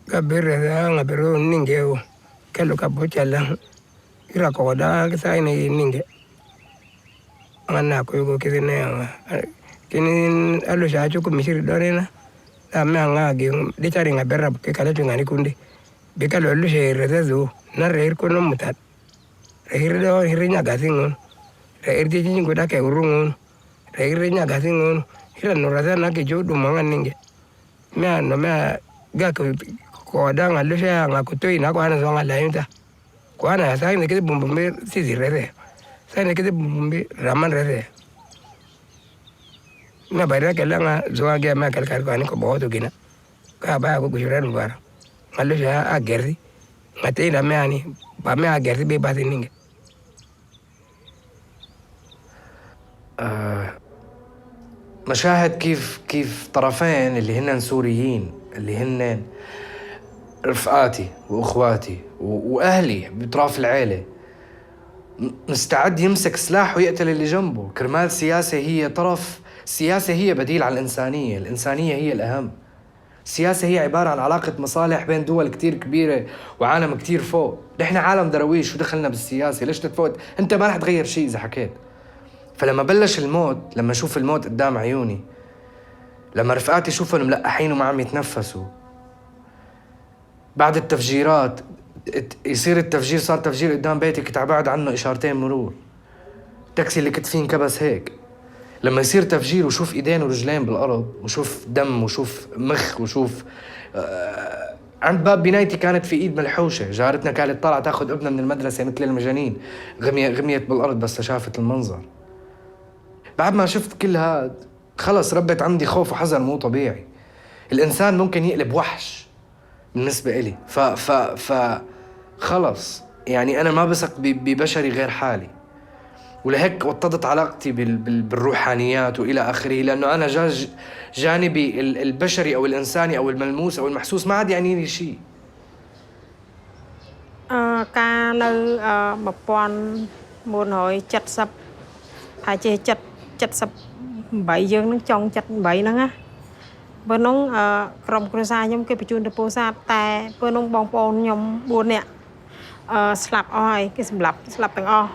Kabere nga pero ninge kelo kabocha lang ira ko da sa ni ninge ana ko yugo kizene kini alo sha chu kumishiri dorena ama nga ge de tari nga berra ke kala tu ngani kunde be kala lu she rezo na reir ko no mutat reir do nya gasingon reir de jingo da ke urungon reir nya gasingon hira no raza na ke jodu manga ninge me no me ga ko da nga lu she nga ko toi na ko ana zonga la yinta ko ana sa ne ke bumbumbe sisi rere sa ne ke bumbumbe raman rere na bayra ke la nga zoa ge ma kal kar ko ani ko bo to gina ka ba ko gujura nubar ngalu she a gerdi ngate na me ani ba me a gerdi be ba ninge مشاهد كيف طرفين اللي هن سوريين اللي هن رفقاتي واخواتي واهلي بطراف العيله مستعد يمسك سلاح ويقتل اللي جنبه كرمال سياسه هي طرف. السياسه هي بديل على الانسانيه هي الاهم. السياسه هي عباره عن علاقه مصالح بين دول كتير كبيره وعالم كتير فوق. نحن عالم درويش ودخلنا بالسياسه، ليش تتفوت؟ انت ما رح تغير شيء اذا حكيت. فلما بلش الموت، لما اشوف الموت قدام عيوني، لما رفقاتي شوفهم ملقحين وما عم يتنفسوا، بعد التفجيرات يصير التفجير، صار تفجير قدام بيتي كنت عبعد عنه إشارتين مرور، التاكسي اللي كنت فيه انكبس هيك. لما يصير تفجير وشوف ايدين ورجلين بالارض وشوف دم وشوف مخ وشوف عند باب بنايتي كانت في ايد ملحوشه، جارتنا كانت طالعه تاخذ ابنها من المدرسه مثل المجانين، غميت بالارض بس شافت المنظر. بعد ما شفت كل هاد خلص ربت عندي خوف وحذر مو طبيعي. الانسان ممكن يقلب وحش بالنسبه إلي، خلص يعني انا ما بثق ببشري غير حالي. ولهيك وطدت علاقتي بالروحانيات والى اخره، لانه انا جانبي البشري او الانساني او الملموس او المحسوس ما عاد يعني لي شيء. كان 1970 ហើយចេះ78យើងនឹងចង់78ហ្នឹងណាបើនោះក្រុមគ្រួសារខ្ញុំគេបញ្ជូនទៅពោធិ៍សាត់តែពេលនោះបងប្អូនខ្ញុំ4នាក់ស្លាប់អស់ហើយគេសម្លាប់ទាំងអស់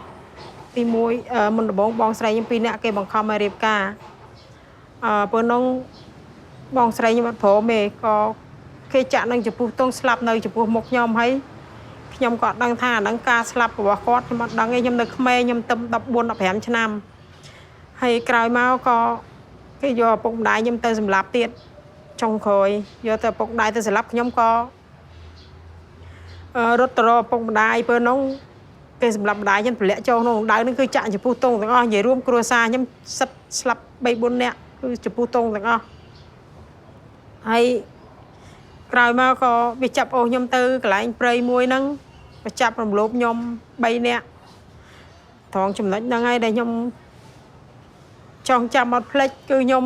ទី1មុនដំបូងបងស្រីខ្ញុំ2នាក់គេបង្ខំឲ្យរៀបការពេលនោះបងស្រីខ្ញុំអត់ព្រមទេក៏គេចាក់នឹងចំពោះទងស្លាប់នៅចំពោះមុខខ្ញុំហើយខ្ញុំក៏អត់ដឹងថាអាហ្នឹងការស្លាប់របស់គាត់ខ្ញុំអត់ដឹងទេខ្ញុំនៅក្មេងខ្ញុំទៅ14 15ឆ្នាំហើយក្រោយមកក៏គេយកឪពុកម្ដាយខ្ញុំទៅសម្លាប់ទៀតចុងក្រោយយកទៅឪពុកម្ដាយទៅសម្លាប់ខ្ញុំក៏រត់ទៅរកឪពុកម្ដាយពេលនោះគេសម្លាប់ម្ដាយខ្ញុំប្រលាក់ចូលក្នុងដៅហ្នឹងគឺចាក់ចំពោះទងទាំងអស់និយាយរួមគ្រួសារខ្ញុំសិតស្លាប់ 3-4 នាក់គឺចំពោះទងទាំងអស់ហើយក្រោយមកក៏វាចាប់អូសខ្ញុំទៅកន្លែងព្រៃមួយហ្នឹងក៏ចាប់រំលោភខ្ញុំ3នាក់ត្រង់ចំណុចហ្នឹងហើយដែលខ្ញុំចង់ចាំអត់ភ្លេចគឺខ្ញុំ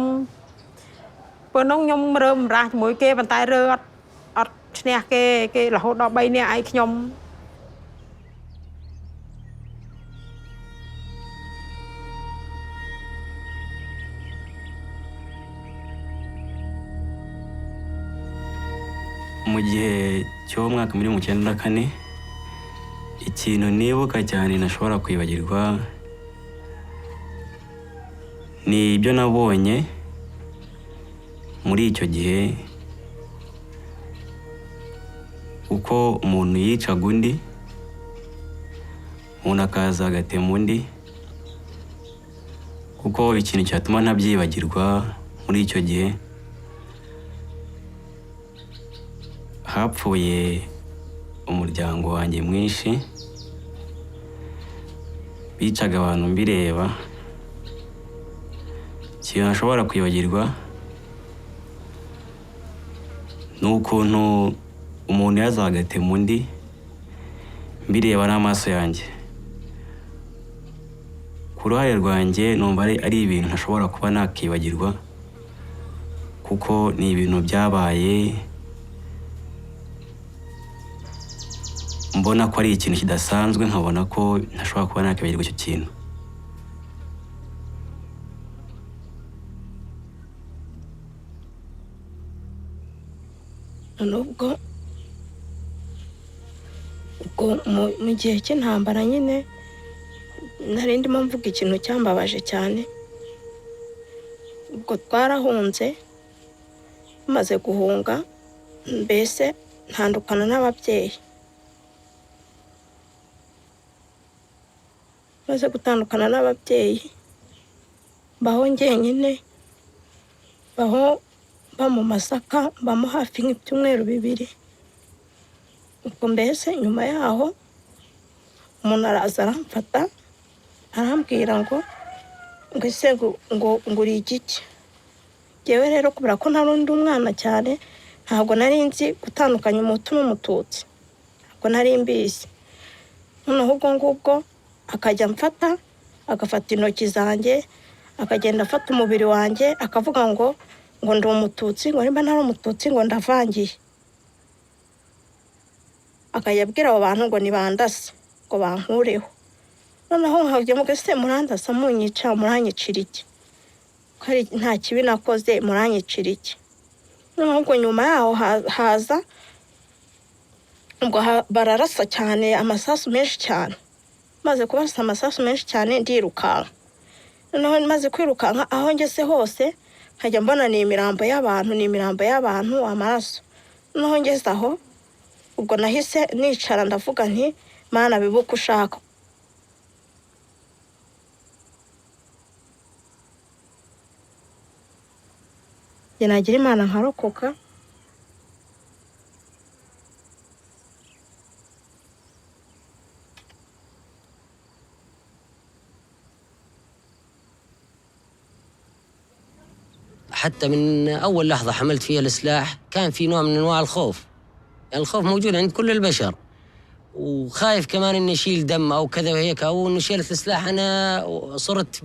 ពេលនោះខ្ញុំរើមរាស់ជាមួយគេប៉ុន្តែរើអត់ឈ្នះគេរហូតដល់3នាក់ឯងខ្ញុំmu gihe cy'umwaka 1994 ikintu nibuka cyane nashobora kwibagirwa ni ibyo nabonye muri icyo gihe uko umuntu yicaga undi umuntu akaza agatema undi kuko ikintu cyatuma ntabyibagirwa muri icyo gihe hapfuye umuryango wanjye mwinshi bicaga abantu mbireba. ikintu ntashobora kwibagirwa ni ukuntu umuntu yazaga agatema undi mbireba n'amaso yanjye. ku ruhare rwanjye numva ari ibintu ntashobora kuba nakibagirwa kuko ni ibintu byabaye mbona ko ari ikintu kidasanzwe nkabona ko ntashobora kuba nakibagirwa icyo kintu. nubwo ubwo mu gihe cy'intambara nyine nari ndimo mvuga ikintu cyambabaje cyane. Ubwo twarahunze, maze guhunga mbese ntandukana n'ababyeyi. Maze gutandukana n'ababyeyi baho njyenyine, ba mu Masaka, bamo hafi nk'ibyumweru 2. Ubwo mbese nyuma yaho umuntu araza aramfata arambwira ngo ese ngo uri igiki. Yewe rero kubera ko nari undi umwana cyane, ntabwo nari nzi gutandukanya umutu n'umututsi, ntabwo nari mbizi. Noneho ubwo ngubwo akajya mfata, agafata intoki zanjye, akagenda afata umubiri wanjye, akavuga ngo ndi umututsi, ngo nimba ntari umututsi ngo ndavangiye. Akajya abwira abo bantu ngo nibandase, ngo bankureho. Noneho nkajya muga se murandasa munyica, muranyicira iki? Kari nta kibi nakoze, muranyicira iki? Noneho ubwo nyuma yaho haza ubwo bararasa cyane, amasasu menshi cyane. Maze kubarasa amasasu menshi cyane ndirukanka. Noneho maze kwirukanka aho ngeze hose nkajya mbona ni imirambo y'abantu, amaraso. Noneho ngeze aho ubwo nahise nicara ndavuga nti Mana bibuka ushaka. Nagira Imana nkarokoka. حتى من أول لحظة حملت فيها السلاح كان في نوع من أنواع الخوف. يعني الخوف موجود عند كل البشر، وخايف كمان إني أشيل دم أو كذا وهيك، أو إنه شيلت السلاح. أنا صرت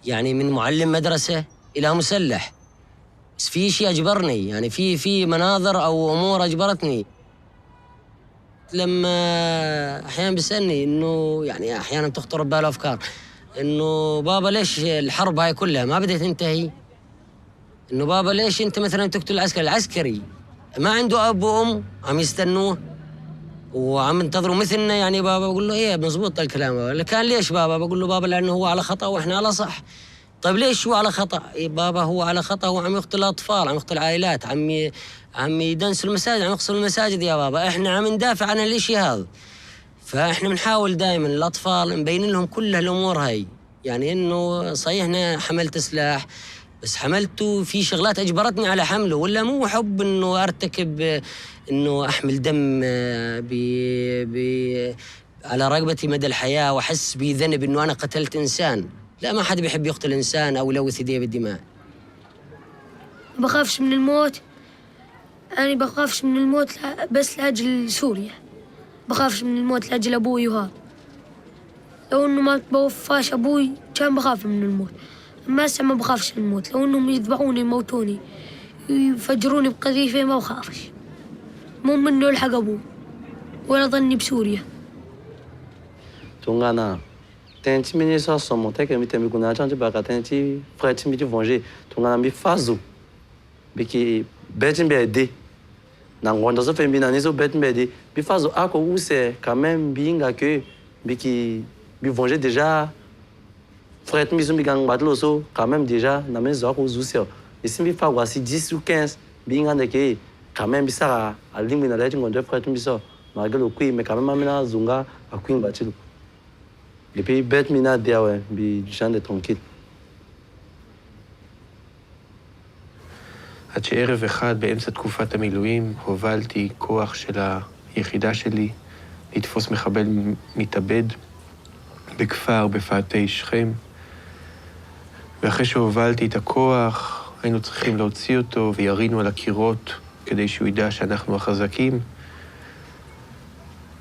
يعني من معلم مدرسة إلى مسلح، بس في شيء أجبرني، يعني في مناظر أو أمور أجبرتني. لما أحيانا بيسألني إنه يعني أحيانا تخطر بباله أفكار إنه بابا ليش الحرب هاي كلها ما بدها تنتهي؟ إنه بابا ليش أنت مثلا تقتل العسكري ما عنده أب وأم عم يستنوه وعم ينتظروا مثلنا؟ يعني بابا بقول له إيه مزبوط الكلام. بابا كان ليش بابا؟ بقول له بابا لأنه هو على خطأ وإحنا على صح. طيب ليش هو على خطأ؟ إيه بابا هو على خطأ، هو عم يقتل أطفال، عم يقتل عائلات، عم يدنس المساجد، عم يقصر المساجد يا بابا. إحنا عم ندافع عن الإشي هذا. فإحنا بنحاول دائما الأطفال نبين لهم كل هالأمور هاي. يعني إنه صحيح أنا حملت سلاح، بس حملته في شغلات أجبرتني على حمله، ولا مو حب إنه أرتكب إنه أحمل دم على رقبتي مدى الحياة وأحس بذنب إنه أنا قتلت إنسان. لا، ما حد بيحب يقتل إنسان أو يلوث يديه بالدماء. ما بخافش من الموت. أنا بخافش من الموت بس لأجل سوريا. بخافش من الموت لأجل أبوي وهذا. لو إنه ما توفاش أبوي كان بخاف من الموت. أما هسه ما بخافش من الموت. لو إنهم يذبحوني يموتوني يفجروني بقذيفة ما بخافش. مو منه يلحق أبوي ولا ظني بسوريا. Tungana, tenti mini só somo, até que me tem que na chance para tenti frete me de venger. Tungana me fazo, porque betin bede, na quando só femina nisso betin bede, me fazo a como você, quand même binga que, porque me venger déjà, frete me zumbi gang batlo so, quand même déjà na maison à cause du et si me fago assim 10 ou 15, binga de que, quand même bisa a limite na lete quando frete me só, malgré le coup, mais quand même amena zunga a queen batilo. Et puis, bête mina dia ouais, bi genre de tranquille. עד שערב אחד באמצע תקופת המילואים הובלתי כוח של היחידה שלי לתפוס מחבל מתאבד בכפר בפאתי שכם. ואחרי שהובלתי את הכוח היינו צריכים להוציא אותו וירינו על הקירות כדי שהוא ידע שאנחנו החזקים.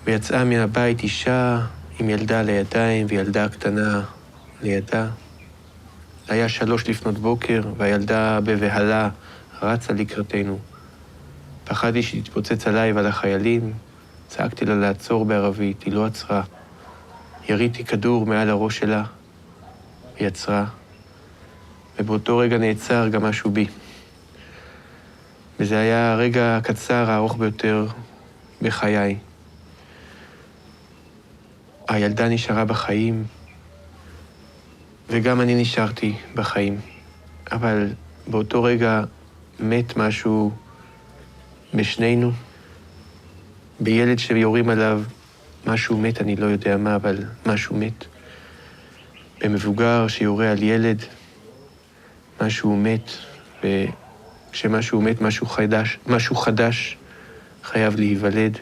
ויצאה מהבית אישה עם ילדה לידיים וילדה קטנה לידה. היה 3 לפנות בוקר והילדה בבהלה רצה לקראתנו. פחדתי שתתפוצץ עליי ועל החיילים. צעקתי לה לעצור בערבית, היא לא עצרה. יריתי כדור מעל הראש שלה, היא עצרה. ובאותו רגע נעצר גם משהו בי. וזה היה הרגע הקצר, הארוך ביותר בחיי. הילדה נשארה בחיים, וגם אני נשארתי בחיים. אבל באותו רגע מת משהו משנינו. בילד שיורים עליו, משהו מת, אני לא יודע מה, אבל משהו מת. במבוגר שיורה על ילד, משהו מת, וכשמשהו מת, משהו חדש חייב להיוולד.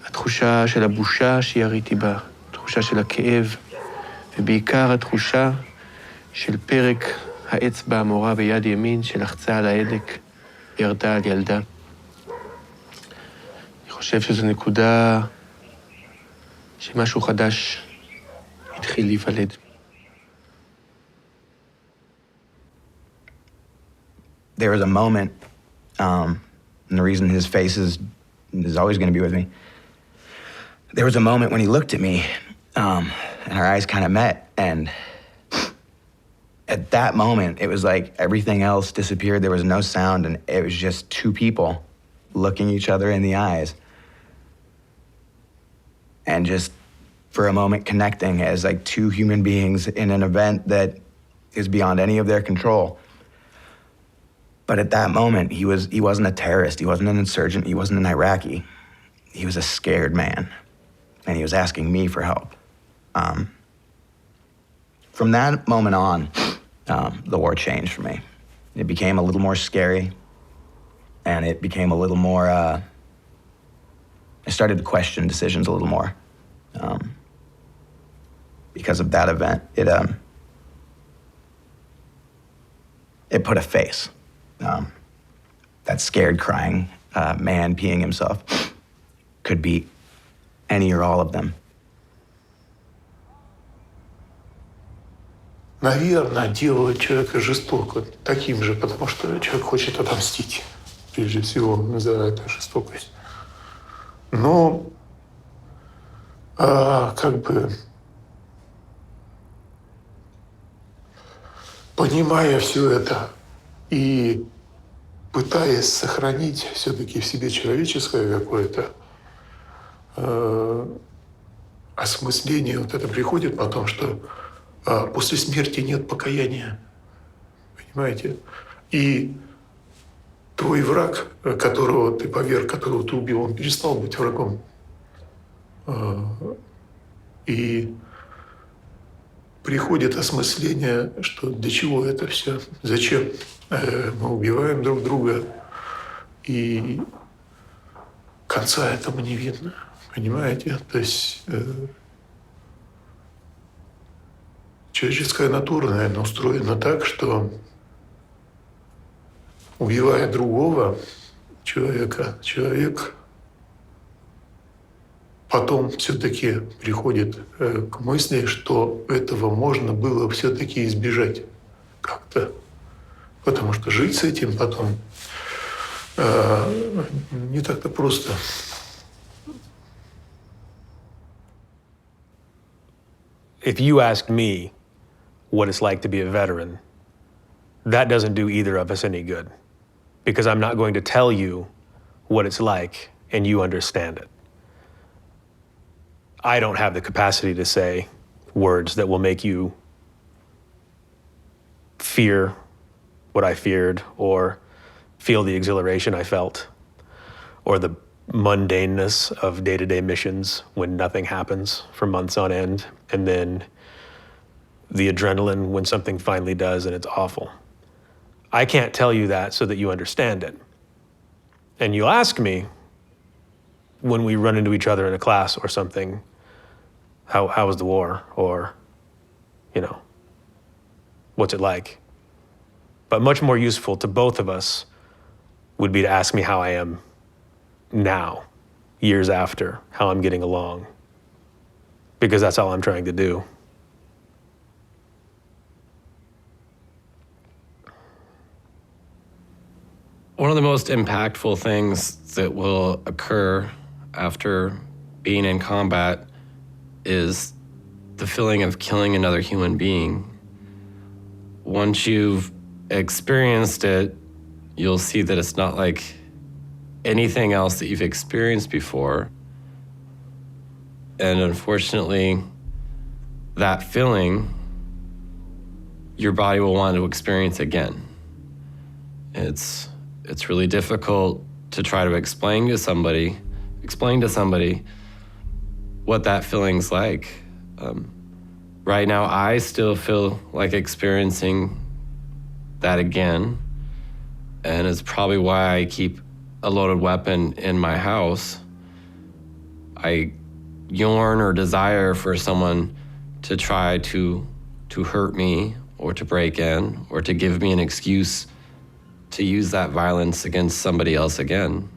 התחושה של הבושה שיריתי בה, התחושה של הכאב, ובעיקר התחושה של פרק האצבע המורה ביד ימין שלחצה על ההדק, ירדה על ילדה. אני חושב שזו נקודה שמשהו חדש התחיל להיוולד. There was a moment, and the reason his face is always going to be with me. There was a moment when he looked at me, and our eyes kind of met, and at that moment, it was like everything else disappeared. There was no sound, and it was just two people looking each other in the eyes, and just for a moment connecting as like two human beings in an event that is beyond any of their control. But at that moment, he wasn't a terrorist, he wasn't an insurgent, he wasn't an Iraqi. He was a scared man, and he was asking me for help. From that moment on, the war changed for me. It became a little more scary, and it became a little more, I started to question decisions a little more. Because of that event, it put a face. That scared, crying man peeing himself could be any or all of them. Наверное, делает человека жестоко, таким же, потому что человек хочет отомстить, прежде всего, за эту жестокость. Но, как бы, понимая все это и пытаясь сохранить все-таки в себе человеческое какое-то осмысление, вот это приходит потом, что после смерти нет покаяния, понимаете? И твой враг, которого ты поверг, которого ты убил, он перестал быть врагом. И приходит осмысление, что для чего это все, зачем мы убиваем друг друга, и конца этому не видно, понимаете? То есть человеческая натура, наверное, устроена так, что, убивая другого человека, человек потом все-таки приходит к мысли, что этого можно было все-таки избежать как-то. Потому что жить с этим потом не так-то просто. If you ask me what it's like to be a veteran, that doesn't do either of us any good, because I'm not going to tell you what it's like and you understand it. I don't have the capacity to say words that will make you fear what I feared, or feel the exhilaration I felt, or the mundaneness of day-to-day missions when nothing happens for months on end, and then the adrenaline when something finally does and it's awful. I can't tell you that so that you understand it. And you'll ask me when we run into each other in a class or something, how was the war? Or, you know, what's it like? But much more useful to both of us would be to ask me how I am now, years after, how I'm getting along. Because that's all I'm trying to do. One of the most impactful things that will occur after being in combat is the feeling of killing another human being. Once you've experienced it, you'll see that it's not like anything else that you've experienced before. And unfortunately, that feeling, your body will want to experience again. It's really difficult to try to explain to somebody what that feeling's like. Right now, I still feel like experiencing that again, and it's probably why I keep a loaded weapon in my house. I yearn or desire for someone to try to hurt me or to break in or to give me an excuse to use that violence against somebody else again.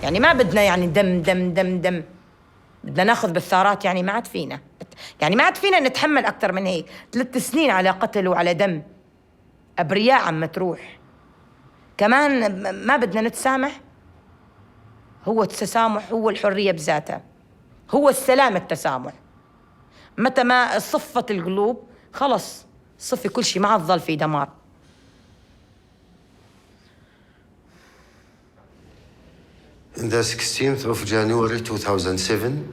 يعني ما بدنا يعني دم دم دم دم، بدنا ناخذ بالثارات. يعني ما عاد فينا، يعني ما عاد فينا نتحمل أكثر من هيك. 3 سنين على قتل وعلى دم، أبرياء عم تروح. كمان ما بدنا نتسامح. هو التسامح هو الحرية بذاتها، هو السلام التسامح. متى ما صفت القلوب خلص صفي كل شيء، ما عاد ظل في دمار. On the 16th of January 2007,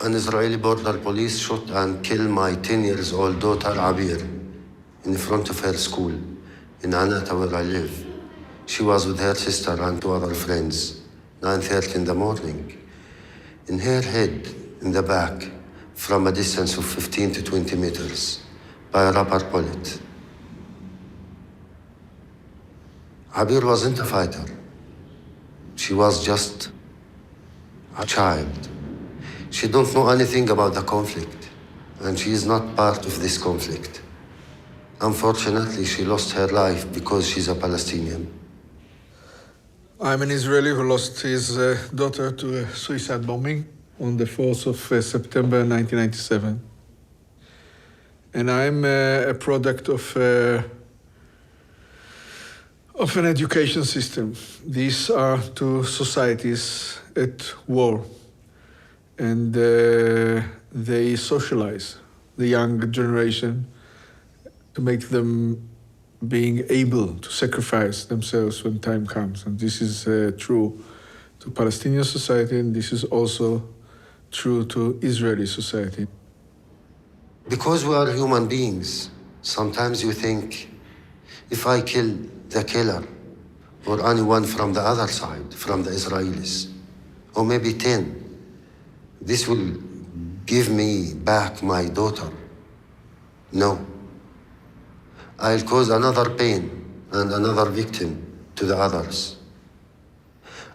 an Israeli border police shot and killed my 10-year-old daughter Abir in front of her school in Anata, where I live. She was with her sister and 2 other friends, 9:30 in the morning. In her head, in the back, from a distance of 15 to 20 meters, by a rubber bullet. Abir wasn't a fighter. She was just a child. She don't know anything about the conflict, and she is not part of this conflict. Unfortunately, she lost her life because she's a Palestinian. I'm an Israeli who lost his daughter to a suicide bombing on the 4th of September 1997. And I'm a product of an education system. These are 2 societies at war, and they socialize the young generation to make them being able to sacrifice themselves when time comes. And this is true to Palestinian society, and this is also true to Israeli society. Because we are human beings, sometimes you think, if I kill the killer, or anyone from the other side, from the Israelis, or maybe 10, this will give me back my daughter. No. I'll cause another pain and another victim to the others.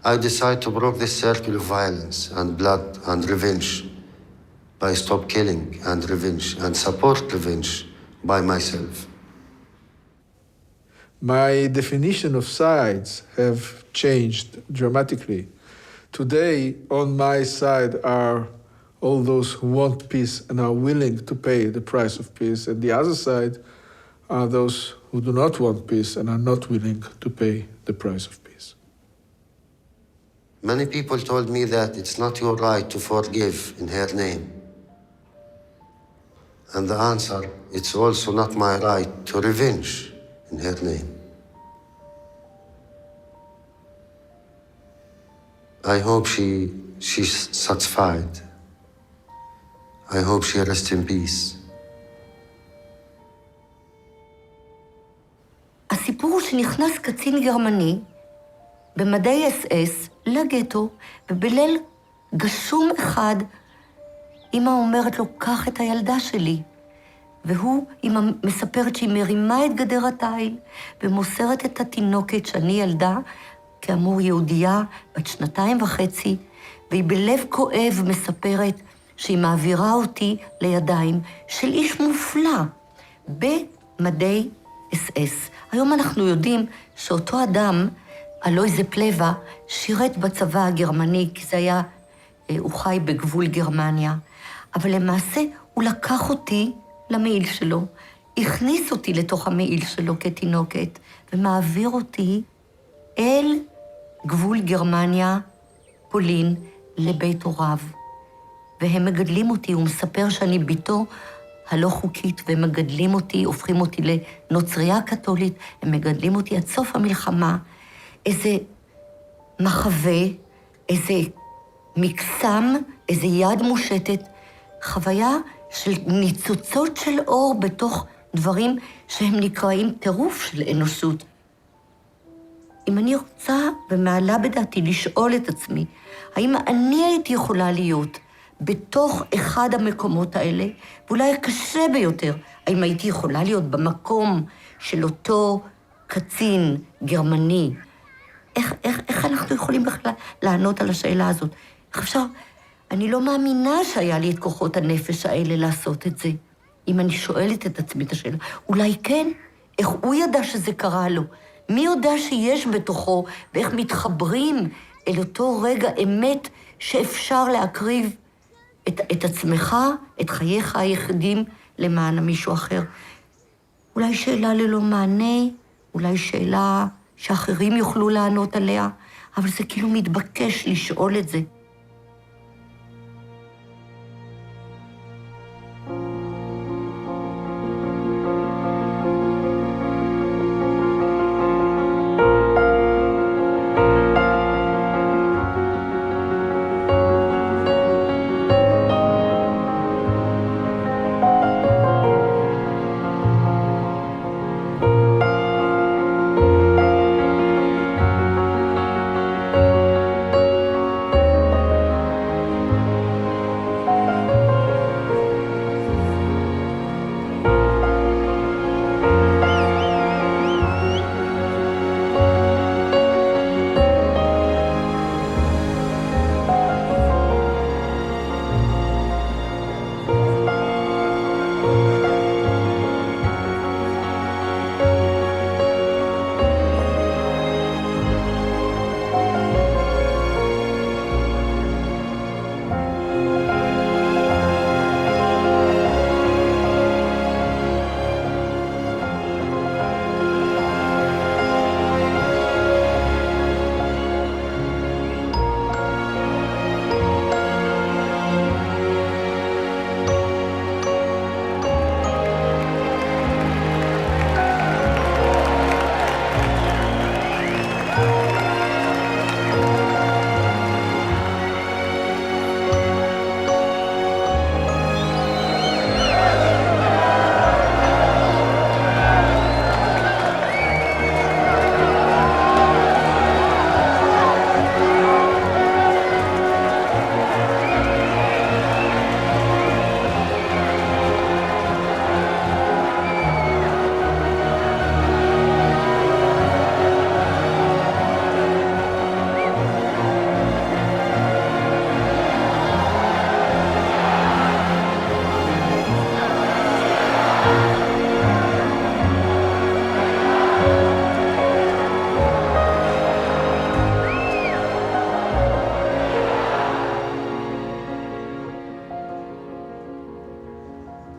I decide to break this circle of violence and blood and revenge by stop killing and revenge and support revenge by myself. My definition of sides have changed dramatically. Today, on my side are all those who want peace and are willing to pay the price of peace, and the other side are those who do not want peace and are not willing to pay the price of peace. Many people told me that it's not your right to forgive in her name. And the answer, it's also not my right to revenge in her name. I hope she's satisfied. I hope she rests in peace. הסיפור הוא שנכנס קצין גרמני במדי אס-אס לגטו, ובליל גשום אחד אמא אומרת לו, קח את הילדה שלי. והוא, אמא מספרת שהיא מרימה את גדר התיל ומוסרת את התינוקת שאני ילדה, כאמור יהודייה בת 2.5, והיא בלב כואב מספרת שהיא מעבירה אותי לידיים של איש מופלא במדי אס-אס. היום אנחנו יודעים שאותו אדם, אלויזה פלווה, שירת בצבא הגרמני, כי זה היה, הוא חי בגבול גרמניה. אבל למעשה הוא לקח אותי למעיל שלו, הכניס אותי לתוך המעיל שלו כתינוקת, ומעביר אותי אל גבול גרמניה, פולין, לבית הוריו. והם מגדלים אותי, הוא מספר שאני ביתו הלא חוקית, והם מגדלים אותי, הופכים אותי לנוצריה קתולית, הם מגדלים אותי עד סוף המלחמה, איזה מחווה, איזה מקסם, איזה יד מושטת, חוויה של ניצוצות של אור בתוך דברים שהם נקראים טירוף של אנושות. אם אני רוצה ומעלה בדעתי לשאול את עצמי, האם אני הייתי יכולה להיות בתוך אחד המקומות האלה, ואולי הקשה ביותר, האם הייתי יכולה להיות במקום של אותו קצין גרמני? איך אנחנו יכולים בכלל לענות על השאלה הזאת? איך אפשר? אני לא מאמינה שהיה לי את כוחות הנפש האלה לעשות את זה. אם אני שואלת את עצמי את השאלה, אולי כן? איך הוא ידע שזה קרה לו? מי יודע שיש בתוכו, ואיך מתחברים אל אותו רגע אמת שאפשר להקריב את עצמך, את חייך היחידים, למען מישהו אחר. אולי שאלה ללא מענה, אולי שאלה שאחרים יוכלו לענות עליה, אבל זה כאילו מתבקש לשאול את זה.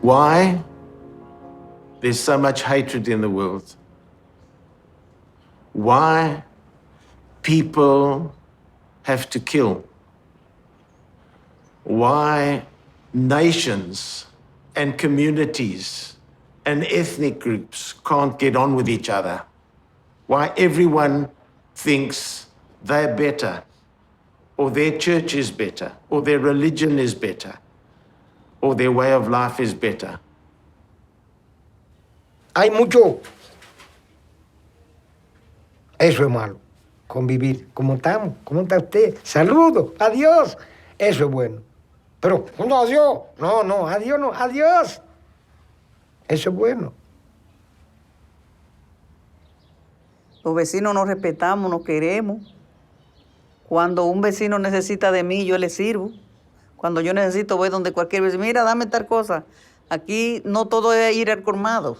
Why there's so much hatred in the world. Why people have to kill. Why nations and communities and ethnic groups can't get on with each other. Why everyone thinks they're better, or their church is better, or their religion is better, or their way of life is better. Hay mucho. Eso es malo, convivir. ¿Cómo estamos? ¿Cómo está usted? Saludos, adiós. Eso es bueno. Pero, no, adiós. No, no, adiós, no, adiós. Eso es bueno. Los vecinos nos respetamos, nos queremos. Cuando un vecino necesita de mí, yo le sirvo. Cuando yo necesito, voy donde cualquier vecino. Mira, dame tal cosa. Aquí no todo es ir al colmado.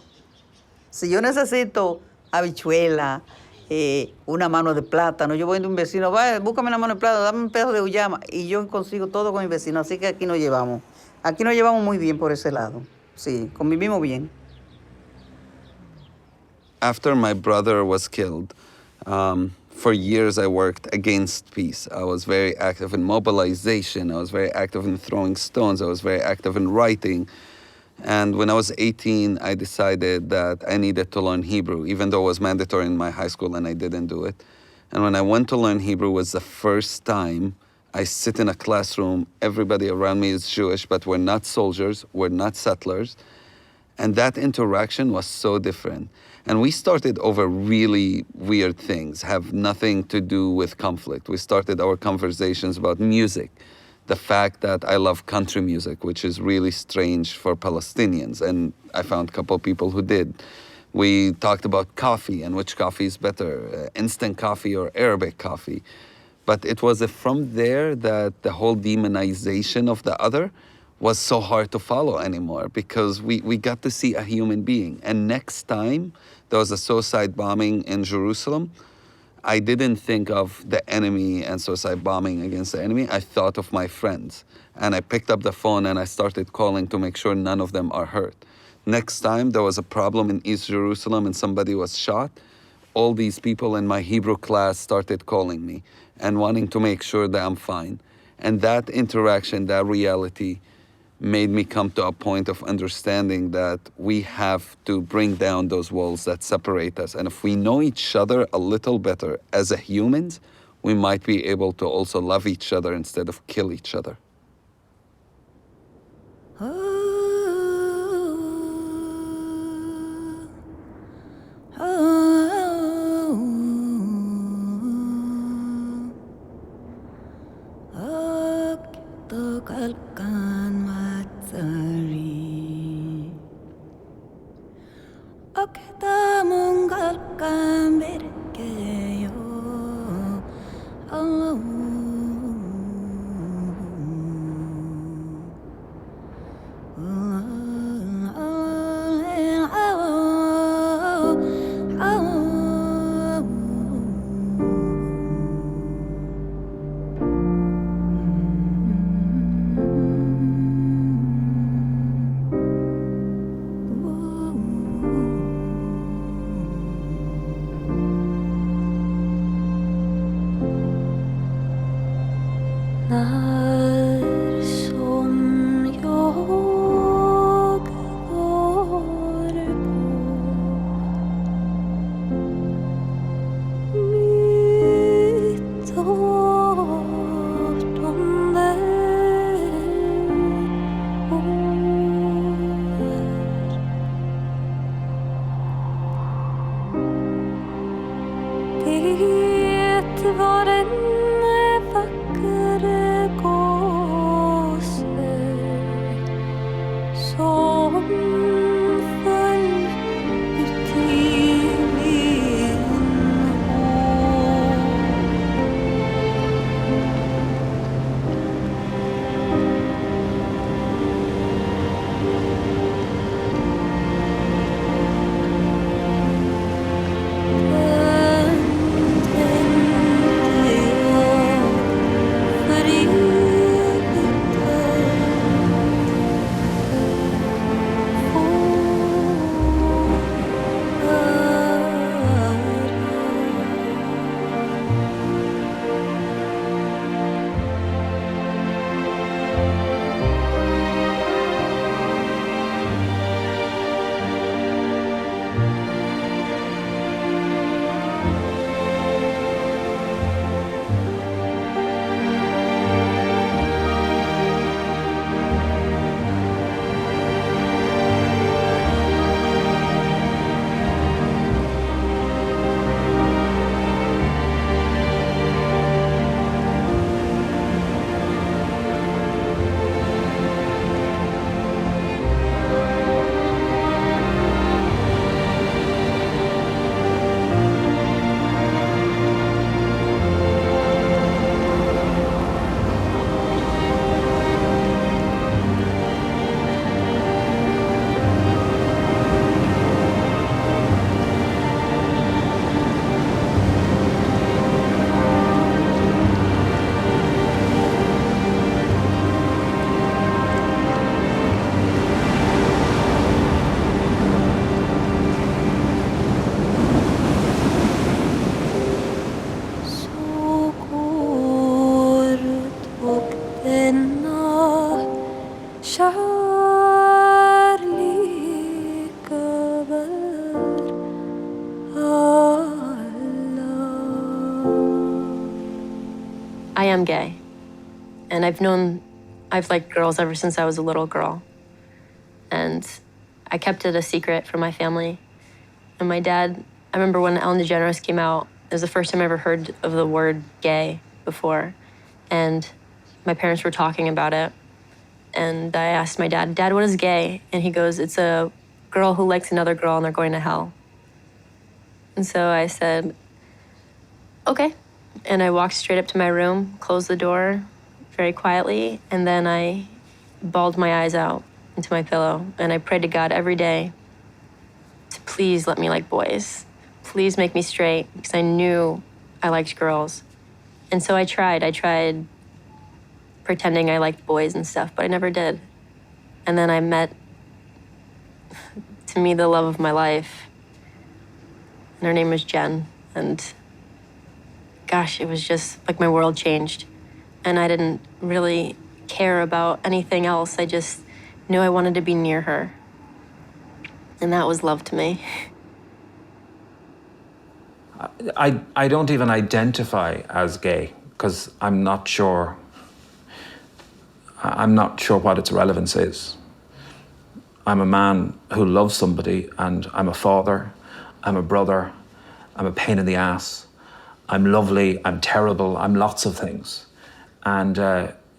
Si yo necesito habichuela, una mano de plátano, yo voy de un vecino, va, búscame una mano de plátano, dame un pedazo de uyama, y yo consigo todo con mi vecino. Así que aquí nos llevamos. Aquí nos llevamos muy bien por ese lado. Sí, convivimos bien. After my brother was killed, for years I worked against peace. I was very active in mobilization. I was very active in throwing stones. I was very active in writing. And when I was 18, I decided that I needed to learn Hebrew, even though it was mandatory in my high school and I didn't do it. And when I went to learn Hebrew, was the first time I sit in a classroom, everybody around me is Jewish, but we're not soldiers, we're not settlers. And that interaction was so different. And we started over really weird things, have nothing to do with conflict. We started our conversations about music. The fact that I love country music, which is really strange for Palestinians, and I found a couple people who did. We talked about coffee and which coffee is better, instant coffee or Arabic coffee. But it was from there that the whole demonization of the other was so hard to follow anymore, because we got to see a human being. And next time there was a suicide bombing in Jerusalem, I didn't think of the enemy and suicide bombing against the enemy. I thought of my friends. And I picked up the phone and I started calling to make sure none of them are hurt. Next time there was a problem in East Jerusalem and somebody was shot, all these people in my Hebrew class started calling me and wanting to make sure that I'm fine. And that interaction, that reality, made me come to a point of understanding that we have to bring down those walls that separate us. And if we know each other a little better as a humans, we might be able to also love each other instead of kill each other. I am gay. And I've liked girls ever since I was a little girl. And I kept it a secret from my family. And my dad, I remember when Ellen DeGeneres came out, it was the first time I ever heard of the word gay before. And my parents were talking about it. And I asked my dad, Dad, what is gay? And he goes, it's a girl who likes another girl and they're going to hell. And so I said, okay. And I walked straight up to my room, closed the door very quietly, and then I bawled my eyes out into my pillow. And I prayed to God every day to please let me like boys. Please make me straight, because I knew I liked girls. And so I tried pretending I liked boys and stuff, but I never did. And then I met, to me, the love of my life. And her name was Jen. And gosh, it was just like my world changed. And I didn't really care about anything else. I just knew I wanted to be near her. And that was love to me. I don't even identify as gay because I'm not sure what its relevance is. I'm a man who loves somebody, and I'm a father, I'm a brother, I'm a pain in the ass, I'm lovely, I'm terrible, I'm lots of things. And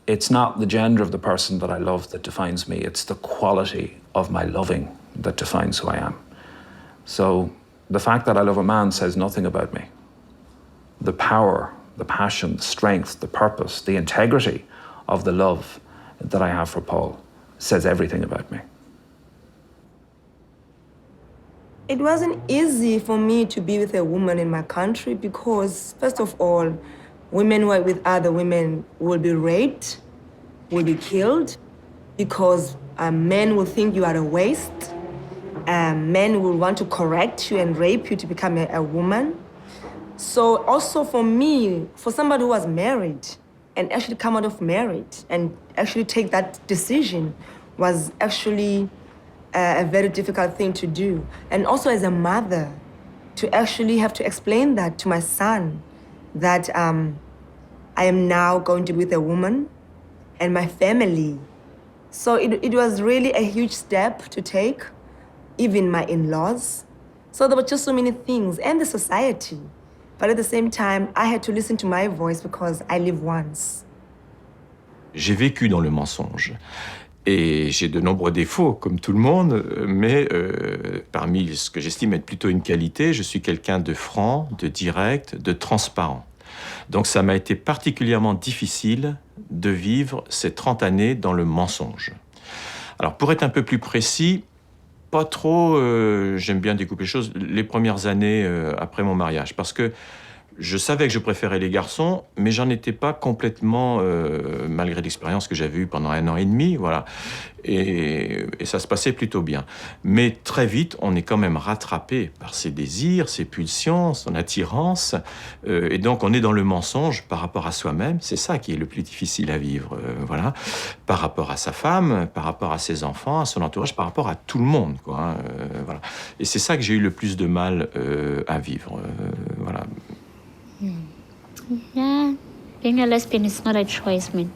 it's not the gender of the person that I love that defines me, it's the quality of my loving that defines who I am. So the fact that I love a man says nothing about me. The power, the passion, the strength, the purpose, the integrity of the love that I have for Paul says everything about me. It wasn't easy for me to be with a woman in my country because, first of all, women who are with other women will be raped, will be killed, because men will think you are a waste. Men will want to correct you and rape you to become a woman. So also for me, for somebody who was married and actually come out of marriage and actually take that decision was actually a very difficult thing to do. And also as a mother, to actually have to explain that to my son, that I am now going to be with a woman and my family. So it was really a huge step to take, even my in-laws. So there were just so many things, and the society. But at the same time, I had to listen to my voice because I live once. J'ai vécu dans le mensonge. Et j'ai de nombreux défauts, comme tout le monde, mais parmi ce que j'estime être plutôt une qualité, je suis quelqu'un de franc, de direct, de transparent. Donc ça m'a été particulièrement difficile de vivre ces 30 années dans le mensonge. Alors pour être un peu plus précis, pas trop, j'aime bien découper les choses, les premières années après mon mariage, parce que je savais que je préférais les garçons, mais j'en étais pas complètement, malgré l'expérience que j'avais eue pendant 1 an et demi, voilà. Et ça se passait plutôt bien. Mais très vite, on est quand même rattrapé par ses désirs, ses pulsions, son attirance. Et donc, on est dans le mensonge par rapport à soi-même. C'est ça qui est le plus difficile à vivre, voilà. Par rapport à sa femme, par rapport à ses enfants, à son entourage, par rapport à tout le monde, quoi, hein, voilà. Et c'est ça que j'ai eu le plus de mal à vivre, voilà. Yeah, being a lesbian is not a choice, man.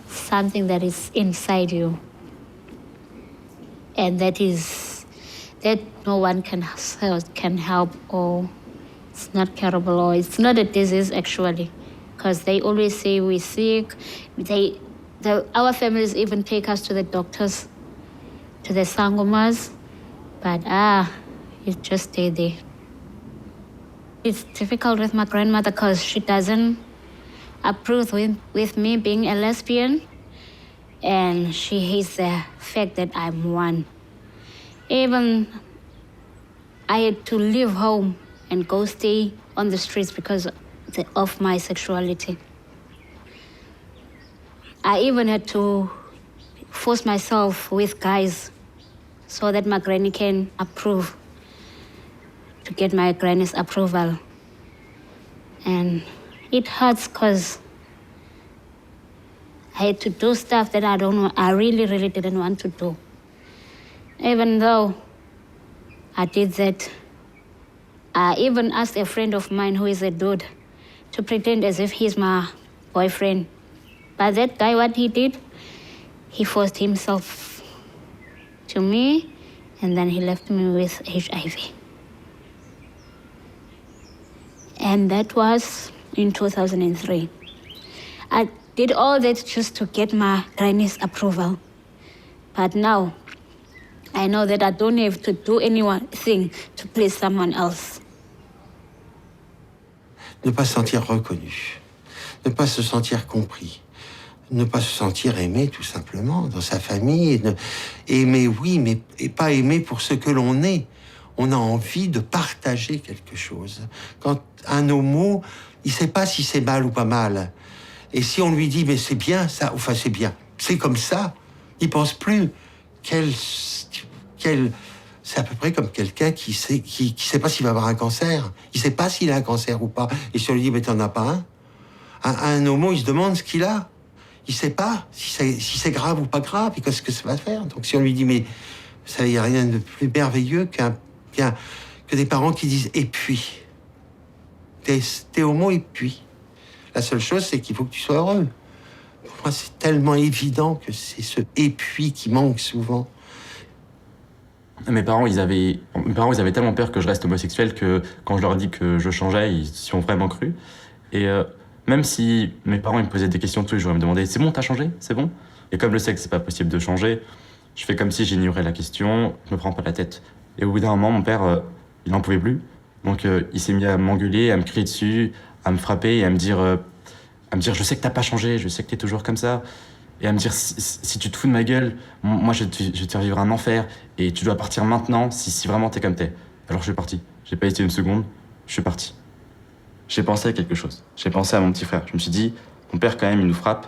Something that is inside you. And that no one can help, or it's not curable, or it's not a disease actually. Because they always say we're sick. Our families even take us to the doctors, to the sangomas, but you just stay there. It's difficult with my grandmother because she doesn't approve with me being a lesbian, and she hates the fact that I'm one. Even I had to leave home and go stay on the streets because of my sexuality. I even had to force myself with guys so that my granny can approve, to get my granny's approval. And it hurts because I had to do stuff that I really didn't want to do. Even though I did that, I even asked a friend of mine who is a dude to pretend as if he's my boyfriend. But that guy, what he did, he forced himself to me, and then he left me with HIV. And that was in 2003. I did all that just to get my granny's approval. But now, I know that I don't have to do anything to please someone else. Ne pas se sentir reconnu, ne pas se sentir compris, ne pas se sentir aimé tout simplement dans sa famille. Aimer, oui, mais pas aimer pour ce que l'on est. On a envie de partager quelque chose. Quand un homo, il ne sait pas si c'est mal ou pas mal. Et si on lui dit, mais c'est bien ça, enfin c'est bien, c'est comme ça, il ne pense plus. C'est à peu près comme quelqu'un qui sait pas s'il va avoir un cancer. Il sait pas s'il a un cancer ou pas. Et si on lui dit, mais t'en as pas un. Un homo, il se demande ce qu'il a. Il sait pas si c'est grave ou pas grave et qu'est-ce que ça va faire. Donc si on lui dit, mais ça, il n'y a rien de plus merveilleux que des parents qui disent, et puis. T'es homo et puis. La seule chose, c'est qu'il faut que tu sois heureux. Pour moi, c'est tellement évident que c'est ce « et puis » qui manque souvent. Mes parents, ils avaient tellement peur que je reste homosexuel que quand je leur ai dit que je changeais, ils s'y ont vraiment cru. Et même si mes parents ils me posaient des questions tous les jours, ils me demandaient « c'est bon, t'as changé? C'est bon ?» Et comme je sais que c'est pas possible de changer, je fais comme si j'ignorais la question, je me prends pas la tête. Et au bout d'un moment, mon père, il n'en pouvait plus. Donc il s'est mis à m'engueuler, à me crier dessus, à me frapper et à me dire je sais que t'as pas changé, je sais que t'es toujours comme ça. Et à me dire si tu te fous de ma gueule, moi je vais te faire vivre un enfer et tu dois partir maintenant si vraiment t'es comme t'es. Alors je suis parti. J'ai pas hésité une seconde, je suis parti. J'ai pensé à quelque chose. J'ai pensé à mon petit frère. Je me suis dit, mon père quand même il nous frappe.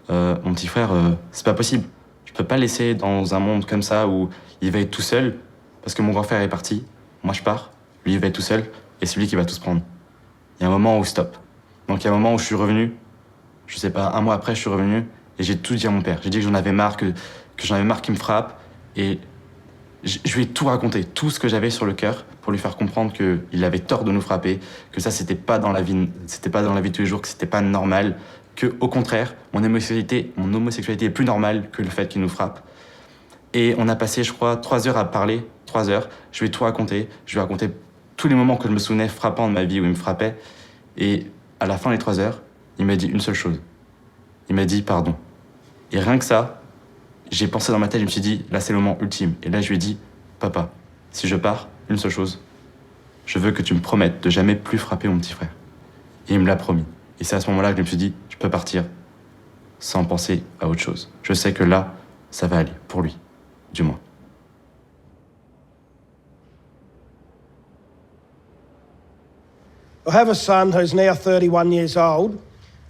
Mon petit frère, c'est pas possible. Je peux pas le laisser dans un monde comme ça où il va être tout seul parce que mon grand frère est parti. Moi je pars, lui il va être tout seul et c'est lui qui va tout se prendre. Il y a un moment où stop. Donc il y a un moment où je suis revenu, je sais pas, un mois après je suis revenu et j'ai tout dit à mon père. J'ai dit que j'en avais marre, que j'en avais marre qu'il me frappe et je lui ai tout raconté, tout ce que j'avais sur le cœur pour lui faire comprendre qu'il avait tort de nous frapper, que ça c'était pas dans la vie de tous les jours, que c'était pas normal, que au contraire, mon homosexualité est plus normale que le fait qu'il nous frappe. Et on a passé, je crois, 3 heures à parler, 3 heures. Je lui ai tout raconté, je lui ai raconté tous les moments que je me souvenais frappants de ma vie où il me frappait. Et à la fin des 3 heures, il m'a dit une seule chose. Il m'a dit pardon. Et rien que ça, j'ai pensé dans ma tête, je me suis dit, là c'est le moment ultime. Et là je lui ai dit, papa, si je pars, une seule chose, je veux que tu me promettes de jamais plus frapper mon petit frère. Et il me l'a promis. Et c'est à ce moment-là que je me suis dit, je peux partir sans penser à autre chose. Je sais que là, ça va aller, pour lui, du moins. I have a son who's now 31 years old,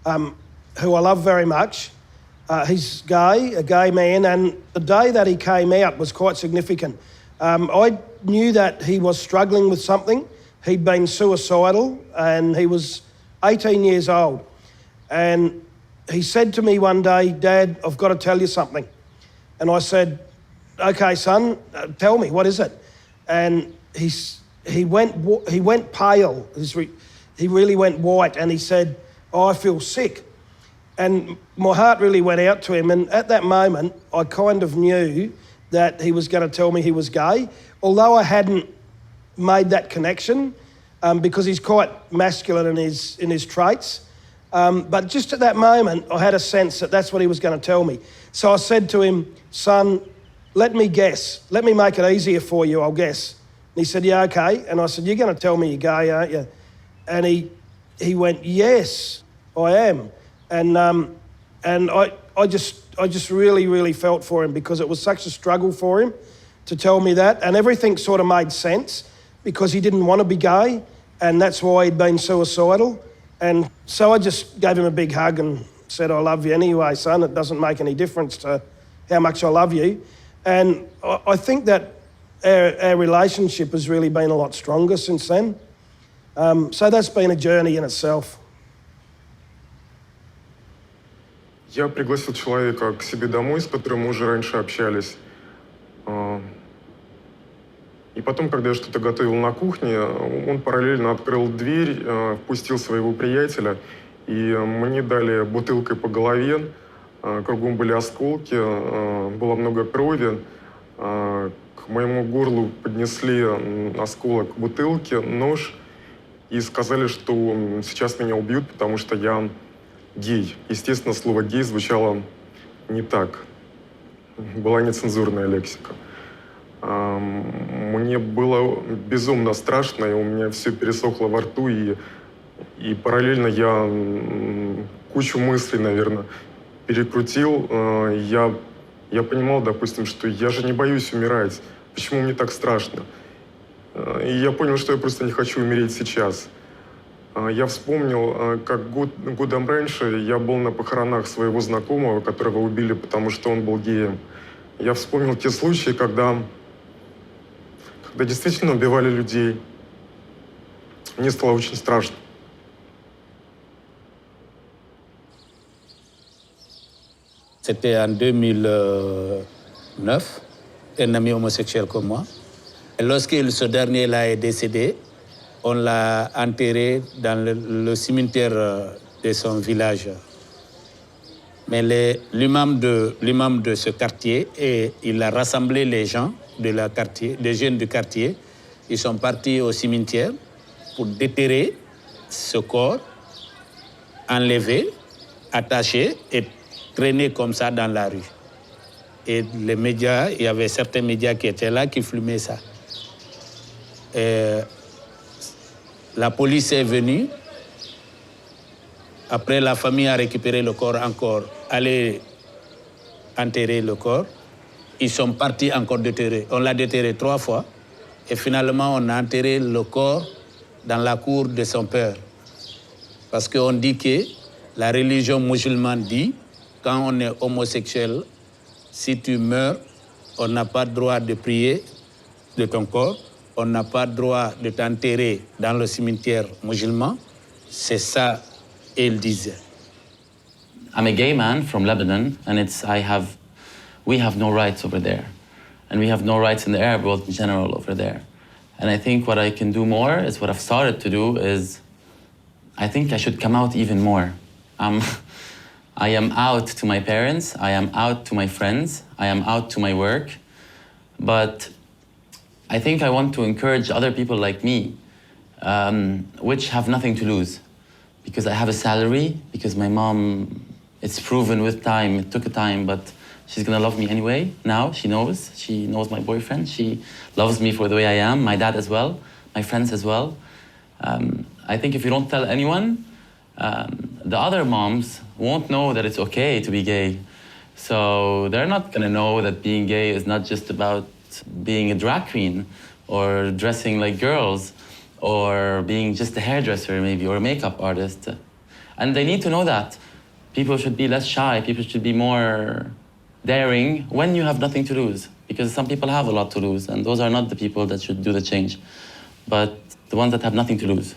who I love very much. He's gay, a gay man, and the day that he came out was quite significant. I knew that he was struggling with something. He'd been suicidal, and he was 18 years old. And he said to me one day, "Dad, I've got to tell you something." And I said, "Okay, son, tell me, what is it?" And he went pale. He really went white, and he said, "Oh, I feel sick." And my heart really went out to him. And at that moment, I kind of knew that he was going to tell me he was gay, although I hadn't made that connection because he's quite masculine in his traits. But just at that moment, I had a sense that that's what he was going to tell me. So I said to him, "Son, let me guess. Let me make it easier for you, I'll guess." And he said, "Yeah, okay." And I said, "You're going to tell me you're gay, aren't you?" And he went, "Yes, I am." And I just really, really felt for him because it was such a struggle for him to tell me that. And everything sort of made sense because he didn't want to be gay, and that's why he'd been suicidal. And so I just gave him a big hug and said, "I love you anyway, son. It doesn't make any difference to how much I love you." And I think that our relationship has really been a lot stronger since then. So that's been a journey in itself. Я пригласил человека к себе домой, с которым мы уже раньше общались. И потом, когда я что-то готовил на кухне, он параллельно открыл дверь, впустил своего приятеля И мне дали бутылкой по голове, кругом были осколки, было много крови. К моему горлу поднесли осколок бутылки, нож, и сказали, что сейчас меня убьют, потому что я гей. Естественно, слово «гей» звучало не так. Была нецензурная лексика. Мне было безумно страшно, и у меня все пересохло во рту, и параллельно я кучу мыслей, наверное, перекрутил. Я понимал, допустим, что я же не боюсь умирать. Почему мне так страшно? И я понял, что я просто не хочу умереть сейчас. Я вспомнил, как годом раньше я был на похоронах своего знакомого, которого убили, потому что он был геем. Я вспомнил те случаи, когда действительно убивали людей. Мне стало очень страшно. C'était en 2009, un ami homosexuel comme moi. Et lorsque ce dernier-là est décédé, on l'a enterré dans le cimetière de son village. Mais l'imam de ce quartier, il a rassemblé les gens des jeunes du quartier. Ils sont partis au cimetière pour déterrer ce corps, enlever, attacher et traîner comme ça dans la rue. Et les médias, il y avait certains médias qui étaient là, qui filmaient ça. Et la police est venue. Après, la famille a récupéré le corps encore, allé enterrer le corps. Ils sont partis encore déterrer. On l'a déterré 3 fois. Et finalement, on a enterré le corps dans la cour de son père. Parce qu'on dit que la religion musulmane dit, quand on est homosexuel, si tu meurs, on n'a pas le droit de prier de ton corps. On n'a pas le droit de t'enterrer dans le cimetière musulman. C'est ça, il disait. I'm a gay man from Lebanon, and we have no rights over there. And we have no rights in the Arab world in general over there. And I think what I can do more is what I've started to do is, I think I should come out even more. I am out to my parents, I am out to my friends, I am out to my work, but I think I want to encourage other people like me, which have nothing to lose. Because I have a salary, because my mom, it's proven with time, it took a time, but she's gonna love me anyway. Now, she knows my boyfriend, she loves me for the way I am, my dad as well, my friends as well. I think if you don't tell anyone, the other moms won't know that it's okay to be gay. So they're not gonna know that being gay is not just about being a drag queen or dressing like girls or being just a hairdresser maybe or a makeup artist. And they need to know that. People should be less shy, people should be more daring when you have nothing to lose. Because some people have a lot to lose and those are not the people that should do the change, but the ones that have nothing to lose.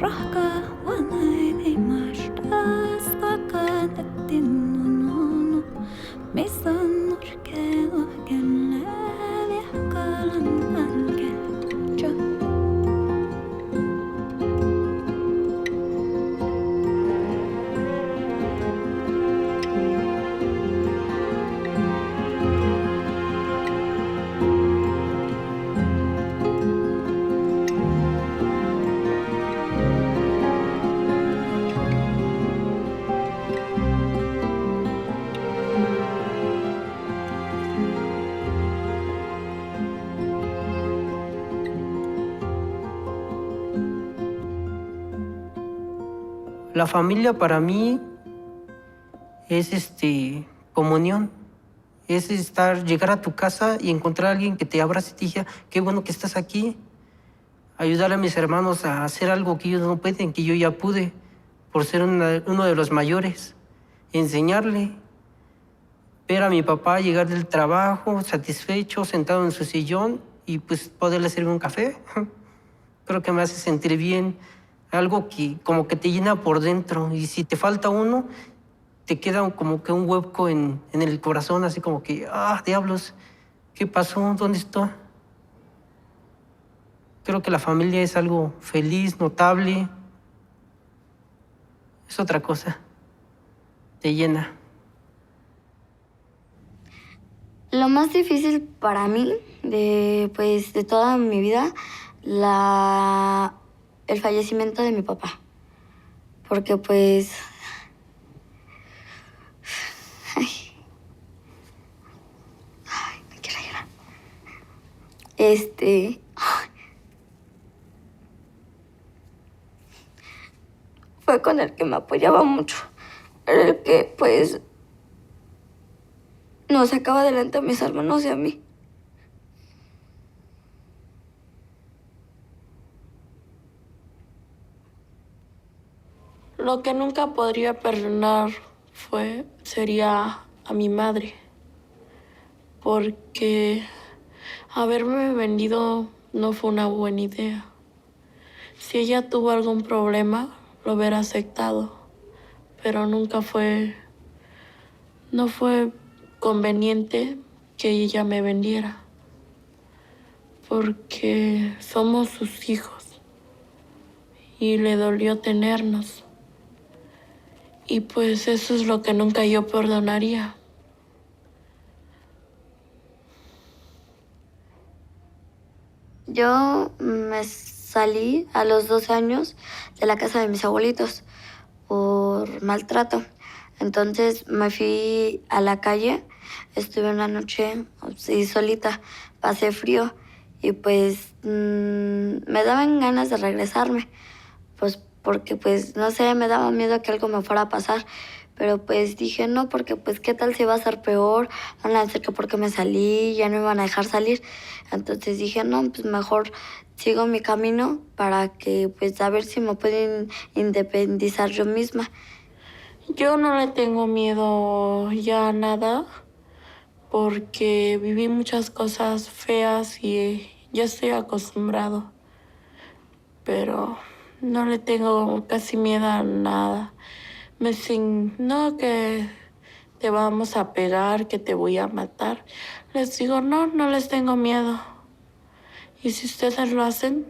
Rahka wa nain La familia para mí es comunión. Es llegar a tu casa y encontrar a alguien que te abrace y te diga, qué bueno que estás aquí. Ayudar a mis hermanos a hacer algo que ellos no pueden, que yo ya pude, por ser uno de los mayores. Enseñarle. Ver a mi papá llegar del trabajo, satisfecho, sentado en su sillón y pues poderle servir un café. Creo que me hace sentir bien. Algo que como que te llena por dentro. Y si te falta uno, te queda como que un hueco en el corazón, así como que, diablos, ¿qué pasó? ¿Dónde está? Creo que la familia es algo feliz, notable. Es otra cosa. Te llena. Lo más difícil para mí de toda mi vida, el fallecimiento de mi papá. Porque pues... me quiero llorar. Fue con el que me apoyaba mucho. Era el que pues nos sacaba adelante a mis hermanos y a mí. Lo que nunca podría perdonar sería a mi madre, porque haberme vendido no fue una buena idea. Si ella tuvo algún problema, lo hubiera aceptado, pero no fue conveniente que ella me vendiera, porque somos sus hijos y le dolió tenernos. Y pues eso es lo que nunca yo perdonaría. Yo me salí a los 12 años de la casa de mis abuelitos por maltrato. Entonces me fui a la calle, estuve una noche solita, pasé frío y pues me daban ganas de regresarme, pues porque pues no sé, me daba miedo que algo me fuera a pasar, pero pues dije no, porque pues qué tal si va a ser peor, van a decir que porque me salí, ya no me iban a dejar salir. Entonces dije no, pues mejor sigo mi camino para que pues a ver si me pueden independizar yo misma. Yo no le tengo miedo ya a nada, porque viví muchas cosas feas y ya estoy acostumbrado. Pero no le tengo casi miedo a nada. Me dicen, no, que te vamos a pegar, que te voy a matar. Les digo, no, no les tengo miedo. Y si ustedes lo hacen,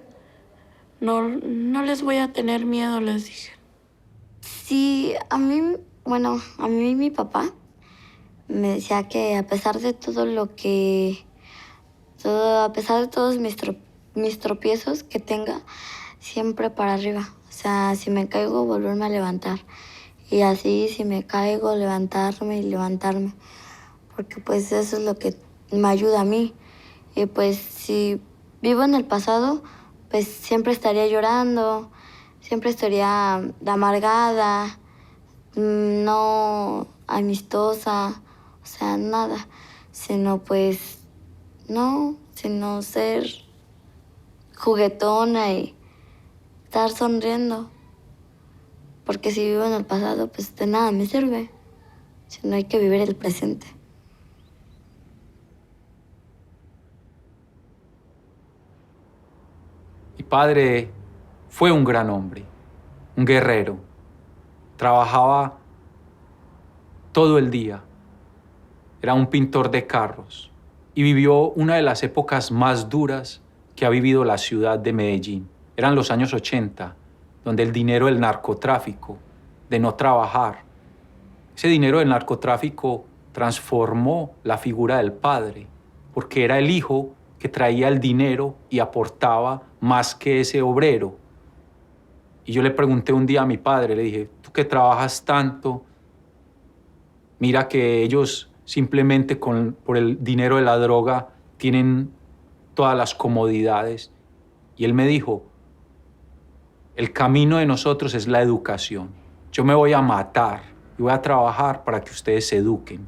no les voy a tener miedo, les dije. Sí, a mí mi papá me decía que a pesar de todo a pesar de todos mis tropiezos que tenga, siempre para arriba. O sea, si me caigo, volverme a levantar. Y así, si me caigo, levantarme y levantarme. Porque pues eso es lo que me ayuda a mí. Y pues si vivo en el pasado, pues siempre estaría llorando, siempre estaría amargada, no amistosa, o sea, nada. Sino pues, no, sino ser juguetona y estar sonriendo. Porque si vivo en el pasado, pues de nada me sirve. Si no, hay que vivir el presente. Mi padre fue un gran hombre, un guerrero. Trabajaba todo el día. Era un pintor de carros y vivió una de las épocas más duras que ha vivido la ciudad de Medellín. Eran los años 80, donde el dinero del narcotráfico, de no trabajar, ese dinero del narcotráfico transformó la figura del padre, porque era el hijo que traía el dinero y aportaba más que ese obrero. Y yo le pregunté un día a mi padre, le dije, tú que trabajas tanto, mira que ellos simplemente por el dinero de la droga tienen todas las comodidades. Y él me dijo, el camino de nosotros es la educación. Yo me voy a matar y voy a trabajar para que ustedes se eduquen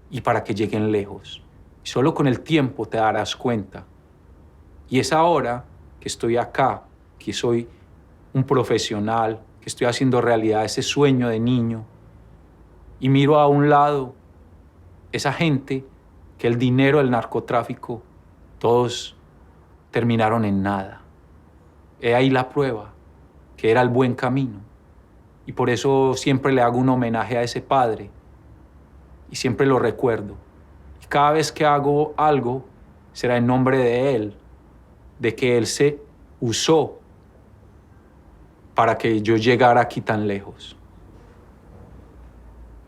y para que lleguen lejos. Solo con el tiempo te darás cuenta. Y es ahora que estoy acá, que soy un profesional, que estoy haciendo realidad ese sueño de niño. Y miro a un lado esa gente que el dinero, el narcotráfico, todos terminaron en nada. He ahí la prueba, que era el buen camino. Y por eso siempre le hago un homenaje a ese padre. Y siempre lo recuerdo. Y cada vez que hago algo, será en nombre de él, de que él se usó para que yo llegara aquí tan lejos.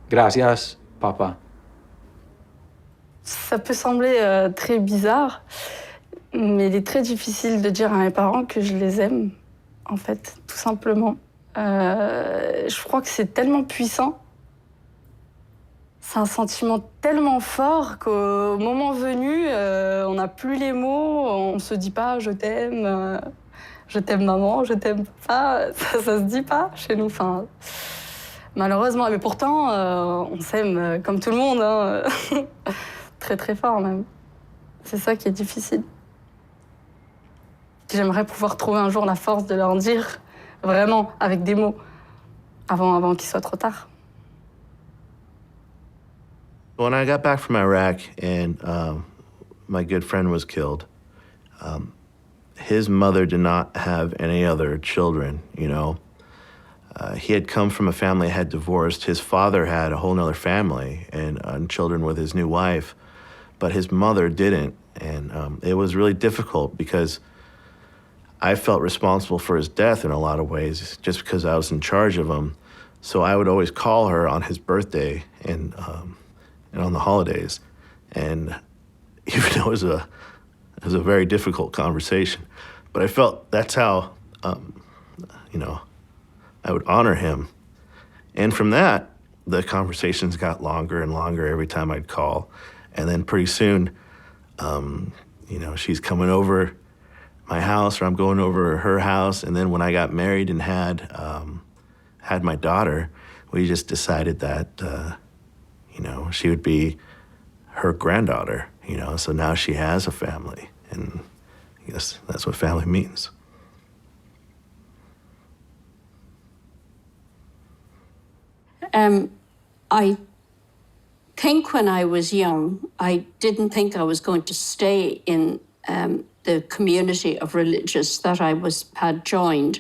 Gracias, papa. Ça peut sembler très bizarre, mais il est très difficile de dire à mes parents que je les aime, en fait, tout simplement. Je crois que c'est tellement puissant. C'est un sentiment tellement fort qu'au moment venu, on n'a plus les mots, on ne se dit pas « je t'aime maman, je t'aime papa », ça se dit pas chez nous, enfin, malheureusement. Mais pourtant, on s'aime comme tout le monde, hein. Très très fort même. C'est ça qui est difficile. J'aimerais pouvoir trouver un jour la force de leur dire, vraiment, avec des mots, avant qu'il soit trop tard. When I got back from Iraq and my good friend was killed, his mother did not have any other children, you know. He had come from a family that had divorced. His father had a whole nother family and children with his new wife, but his mother didn't. And it was really difficult because I felt responsible for his death in a lot of ways just because I was in charge of him. So I would always call her on his birthday and on the holidays. And even though it was a very difficult conversation, but I felt that's how, you know, I would honor him. And from that, the conversations got longer and longer every time I'd call. And then pretty soon, you know, she's coming over my house or I'm going over her house. And then when I got married and had my daughter, we just decided that, you know, she would be her granddaughter, you know, so now she has a family. And I guess that's what family means. I think when I was young, I didn't think I was going to stay in the community of religious that I had joined.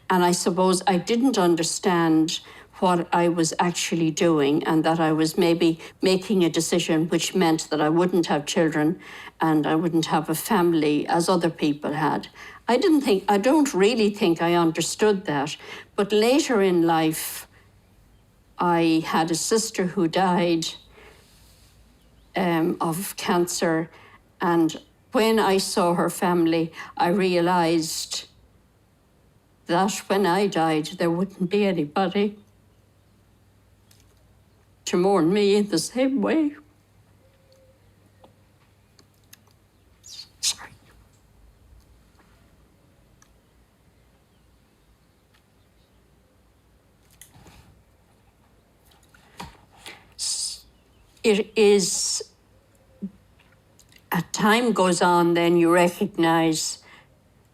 And I suppose I didn't understand what I was actually doing and that I was maybe making a decision which meant that I wouldn't have children and I wouldn't have a family as other people had. I don't really think I understood that. But later in life, I had a sister who died of cancer, and when I saw her family, I realized that when I died, there wouldn't be anybody to mourn me in the same way. Sorry. It is, as time goes on, then you recognize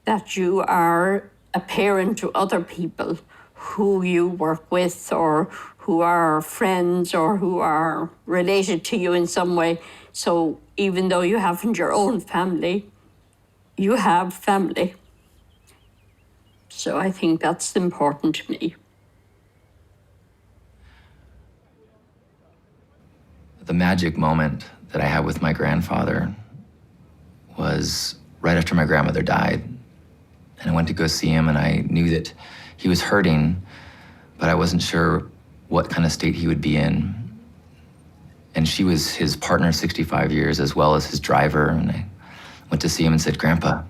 that you are a parent to other people who you work with or who are friends or who are related to you in some way. So even though you haven't your own family, you have family. So I think that's important to me. The magic moment that I had with my grandfather was right after my grandmother died. And I went to go see him, and I knew that he was hurting, but I wasn't sure what kind of state he would be in. And she was his partner 65 years, as well as his driver. And I went to see him and said, "Grandpa,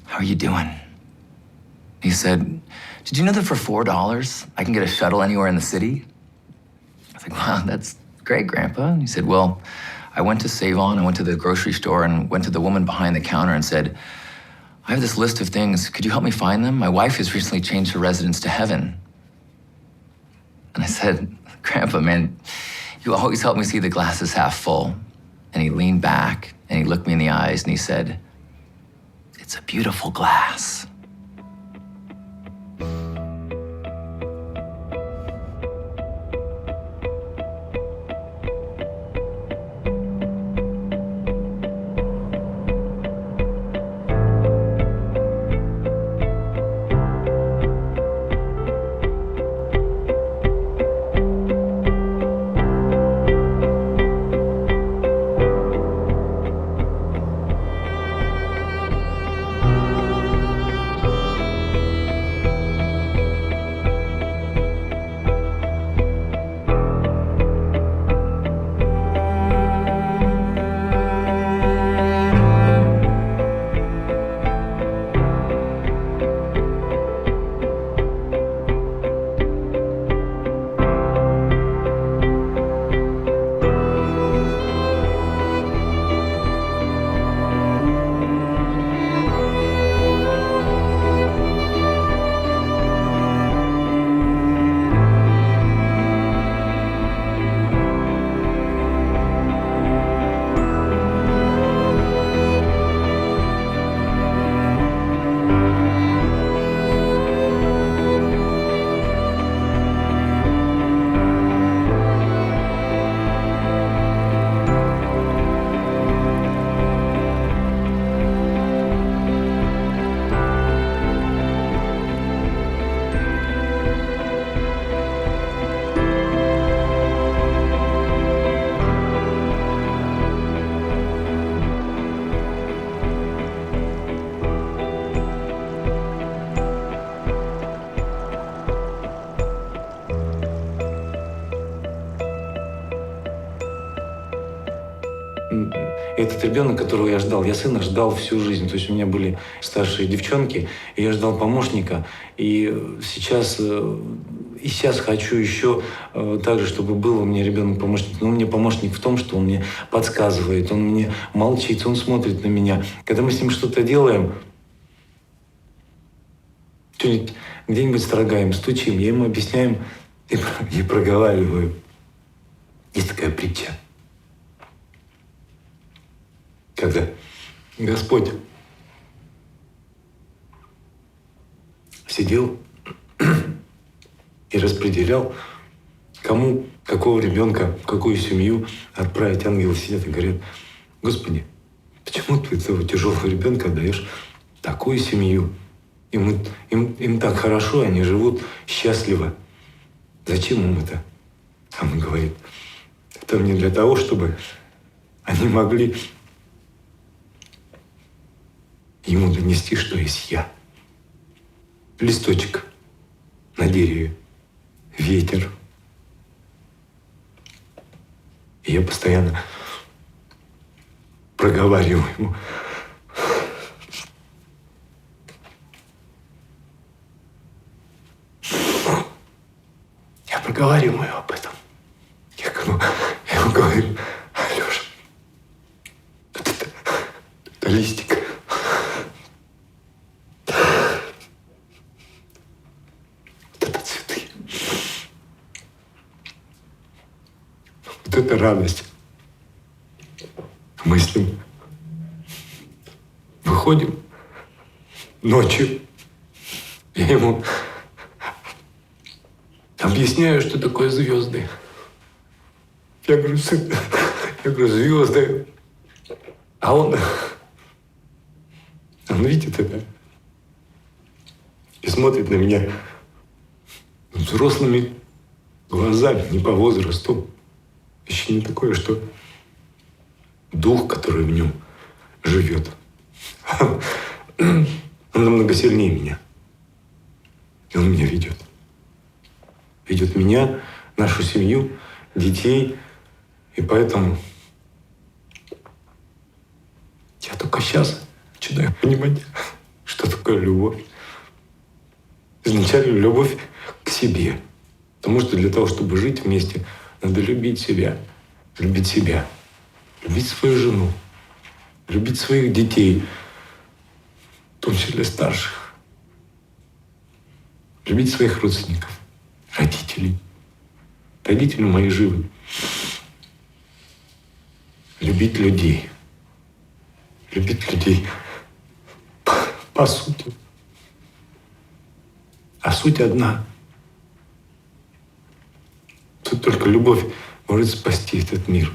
how are you doing?" He said, "Did you know that for $4, I can get a shuttle anywhere in the city?" I was like, "Wow, that's great, Grandpa." And he said, "Well, I went to Save On, I went to the grocery store and went to the woman behind the counter and said, I have this list of things, could you help me find them? My wife has recently changed her residence to heaven." And I said, Grandpa, man, you always help me see the glasses half full. And he leaned back and he looked me in the eyes and he said, it's a beautiful glass. Этот ребенок, которого я сына ждал всю жизнь. То есть у меня были старшие девчонки, и я ждал помощника. И сейчас хочу еще так же, чтобы был у меня ребенок-помощник. Но у меня помощник в том, что он мне подсказывает, он мне молчит, он смотрит на меня. Когда мы с ним что-то делаем, что-нибудь где-нибудь строгаем, стучим, я ему объясняю и проговариваю. Есть такая притча. Когда Господь сидел и распределял, кому, какого ребенка, в какую семью отправить, ангелы сидят и говорят: Господи, почему ты этого тяжелого ребенка отдаешь в такую семью? Им так хорошо, они живут счастливо. Зачем им это? А он говорит: это мне для того, чтобы они могли ему донести, что есть я. Листочек на дереве, ветер. И я постоянно проговариваю ему. Я проговариваю об этом. Я ему говорю: Алёша, это листик. Вот это радость. Мы с ним выходим ночью. Я ему объясняю, что такое звезды. Я говорю: сын, звезды. А он видит это и смотрит на меня взрослыми глазами, не по возрасту. Еще не такое, что дух, который в нем живет, он намного сильнее меня. И он меня ведет. Ведет меня, нашу семью, детей. И поэтому я только сейчас начинаю понимать, что такое любовь. Изначально любовь к себе. Потому что для того, чтобы жить вместе, надо любить себя. Любить себя. Любить свою жену. Любить своих детей. В том числе старших. Любить своих родственников, родителей. Родители мои живы. Любить людей. Любить людей. По сути. А суть одна. Тут только любовь может спасти этот мир.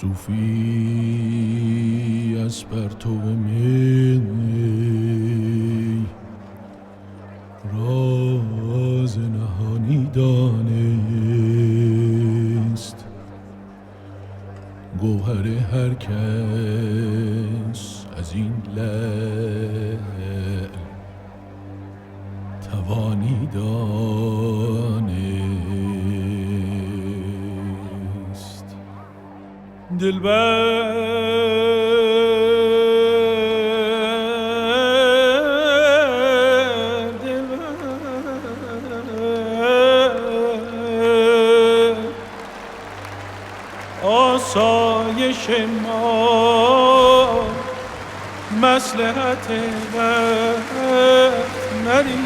صوفی از پرتو می راز نهانی دانست گوهر هر کس از این لعل توانی دانست آسایش ما مصلحت وقت نری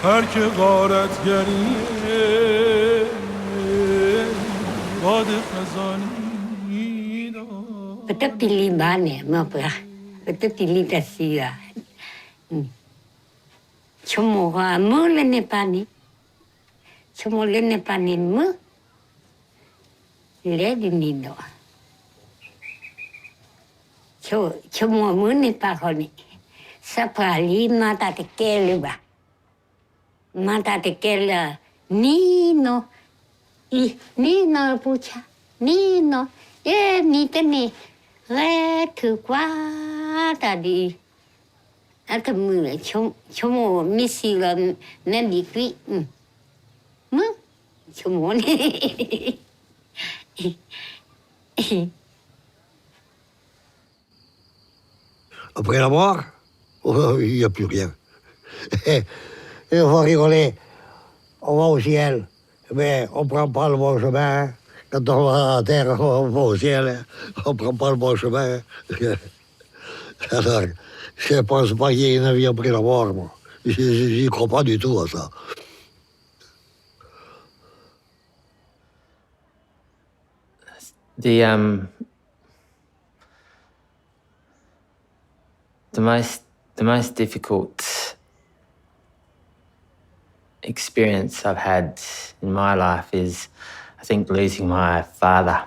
هر که غارتگری باد خزانی داد Betul pilih mana, apa? Betul pilih Asia. Cuma mula ni pani, cuma ni pani mu, lagi ni do. Cuma mu ni pakoni, sepali mata tekeli ba, mata tekeli Nino, Nino pucha, Nino, ni teni, tu kuat tadi. Ada mula cuma misi la nanti kui, cuma ni. Après la mort, il n'y a plus rien. Et on va rigoler. On va au ciel, mais on ne prend pas le bon chemin. Quand on va à la terre, on va au ciel, on ne prend pas le bon chemin. Alors, je ne pense pas qu'il y ait une vie après la mort, moi. Je n'y crois pas du tout à ça. The most difficult experience I've had in my life is, I think, losing my father.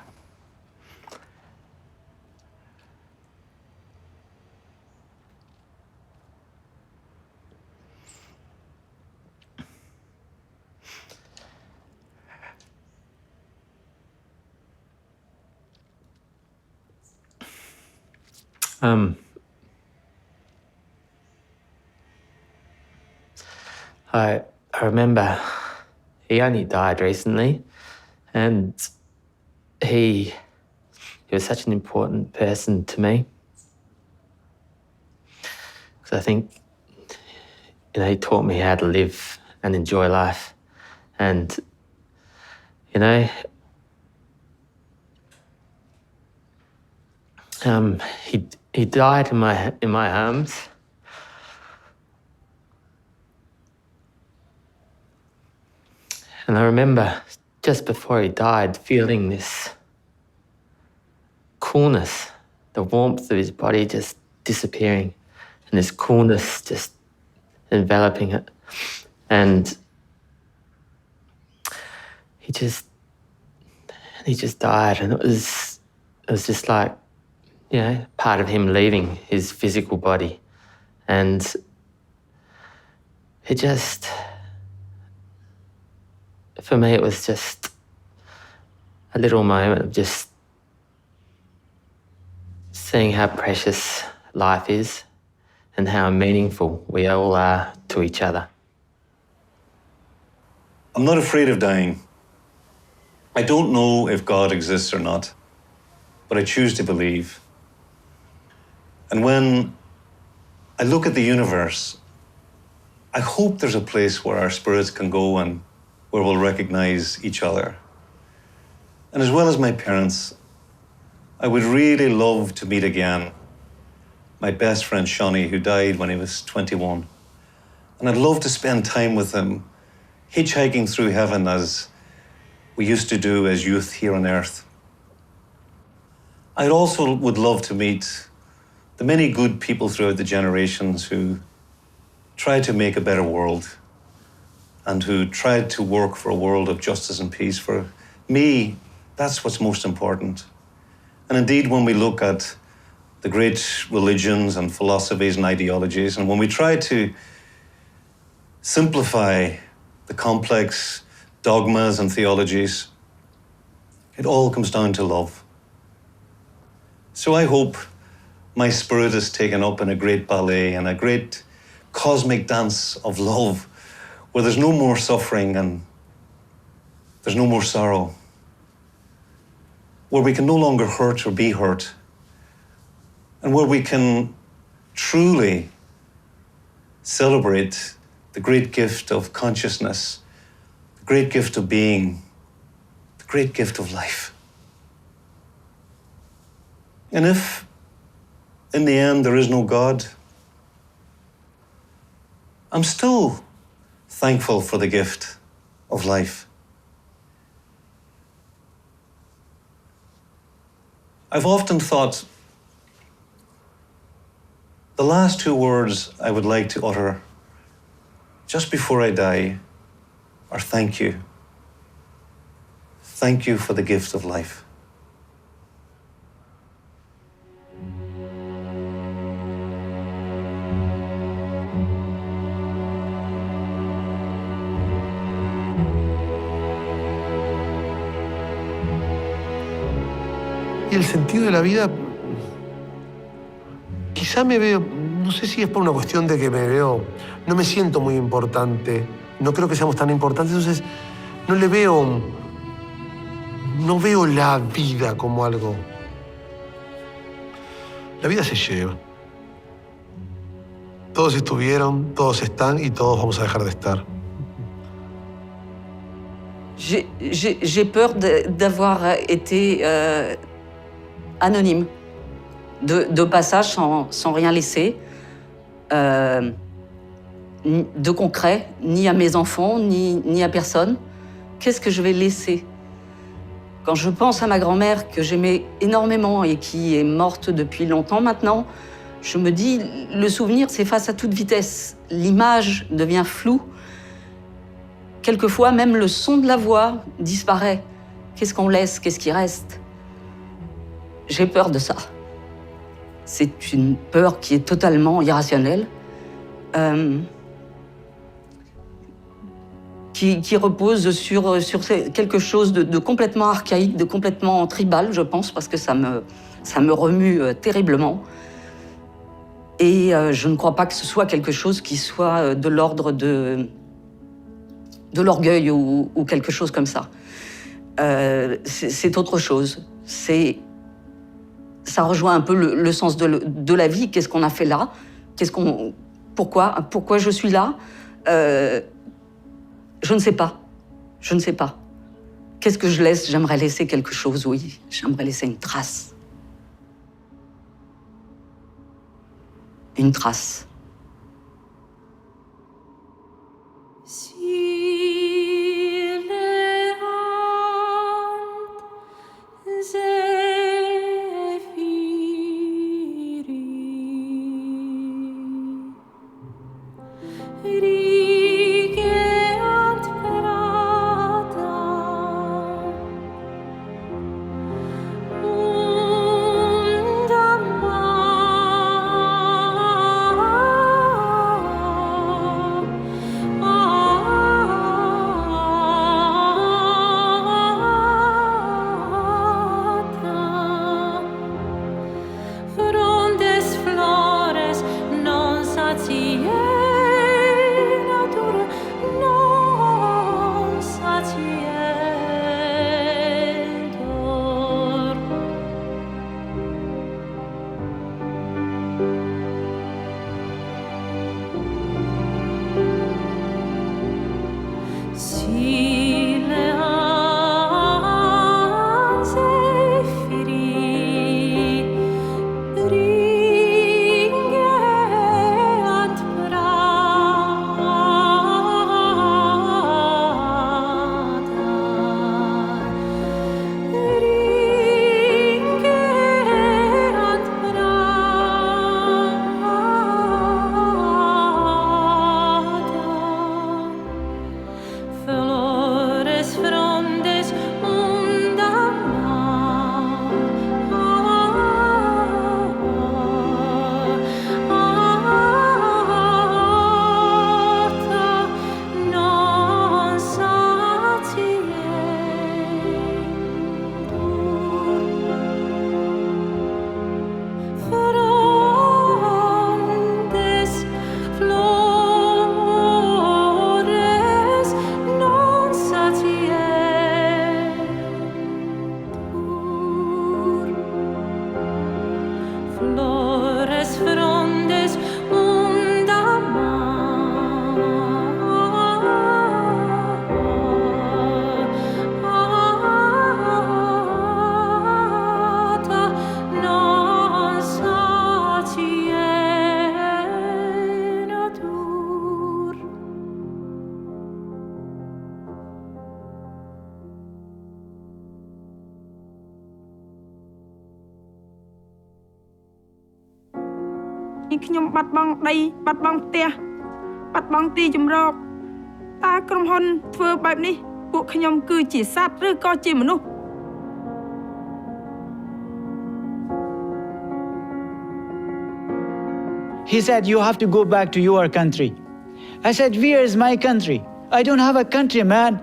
I remember he only died recently, and he was such an important person to me. Because I think, he taught me how to live and enjoy life. And, he died in my arms. And I remember just before he died feeling this coolness, the warmth of his body just disappearing, and this coolness just enveloping it. And he just died, and it was just like, part of him leaving his physical body. And it just, for me, it was just a little moment of just seeing how precious life is and how meaningful we all are to each other. I'm not afraid of dying. I don't know if God exists or not, but I choose to believe. And when I look at the universe, I hope there's a place where our spirits can go and where we'll recognize each other. And as well as my parents, I would really love to meet again my best friend Shawnee, who died when he was 21. And I'd love to spend time with him, hitchhiking through heaven as we used to do as youth here on earth. I also would love to meet the many good people throughout the generations who tried to make a better world and who tried to work for a world of justice and peace. For me, that's what's most important. And indeed, when we look at the great religions and philosophies and ideologies, and when we try to simplify the complex dogmas and theologies, it all comes down to love. So I hope my spirit is taken up in a great ballet and a great cosmic dance of love, where there's no more suffering and there's no more sorrow, where we can no longer hurt or be hurt, and where we can truly celebrate the great gift of consciousness, the great gift of being, the great gift of life. And if, in the end, there is no God, I'm still thankful for the gift of life. I've often thought the last two words I would like to utter just before I die are thank you. Thank you for the gift of life. Y el sentido de la vida, quizá me veo, no sé si es por una cuestión de que no me siento muy importante, no creo que seamos tan importantes, entonces no veo la vida como algo. La vida se lleva. Todos estuvieron, todos están y todos vamos a dejar de estar. J'ai peur d'avoir été anonyme, de passage sans rien laisser, de concret, ni à mes enfants, ni à personne. Qu'est-ce que je vais laisser? Quand je pense à ma grand-mère, que j'aimais énormément et qui est morte depuis longtemps maintenant, je me dis, le souvenir s'efface à toute vitesse. L'image devient floue. Quelquefois, même le son de la voix disparaît. Qu'est-ce qu'on laisse? Qu'est-ce qui reste? J'ai peur de ça. C'est une peur qui est totalement irrationnelle, qui repose sur quelque chose de complètement archaïque, de complètement tribal, je pense, parce que ça me remue terriblement. Et je ne crois pas que ce soit quelque chose qui soit de l'ordre de l'orgueil ou quelque chose comme ça. C'est autre chose. Ça rejoint un peu le sens de la vie. Qu'est-ce qu'on a fait là? Pourquoi je suis là? Je ne sais pas. Je ne sais pas. Qu'est-ce que je laisse? J'aimerais laisser quelque chose, oui. J'aimerais laisser une trace. Une trace.ខ្ញុំបាត់បង់ដីបាត់បង់ផ្ទះបាត់បង់ទីជម្រកតើក្រុមហ៊ុនធ្វើបែបនេះពួកខ្ញុំគឺជាសត្វឬក៏ជាមនុស្ស He said, you have to go back to your country. I said, where is my country? I don't have a country, man.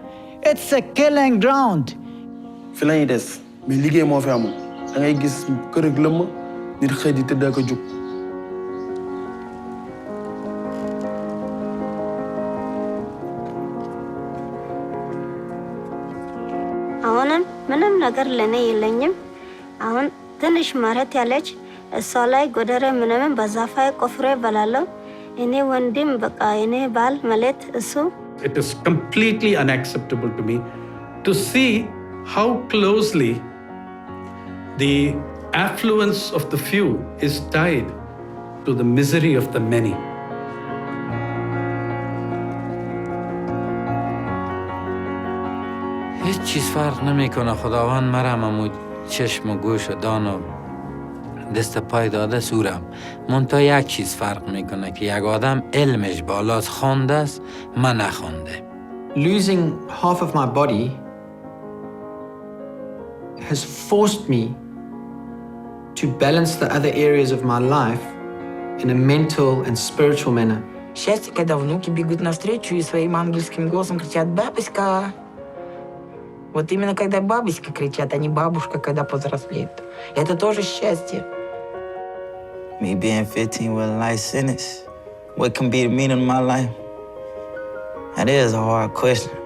It's a killing ground. Filay des mais liggéey moo fi amul da ngay gis kër ak lëmm nit xëy di tëdd ak a jug. አሁንም ምንም ነገር ለኔ የለኝም። አሁን ትንሽ መሬት ያለች እሷ ላይ ጎደሬ ምንም በዛፋይ ቆፍሬ እበላለሁ። It is completely unacceptable to me to see how closely the affluence of the few is tied to the misery of the many. هیچ چیز فرق نمیکنه. خداوند مرا همون چشم و گوش و دان و دست پای داده سورم. منتها یک چیز فرق میکنه که یک آدم علمش بالاست، خوانده است، من نخوانده. Losing half of my body has forced me to balance the other areas of my life in a mental and spiritual manner. Счастье, когда внуки бегут навстречу и своим ангельским голосом кричат «Бабушка!». Вот именно когда бабушка кричат, а не бабушка, когда повзрослеет. Это тоже счастье. Me being 15 with a life sentence, what can be the meaning of my life? That is a hard question.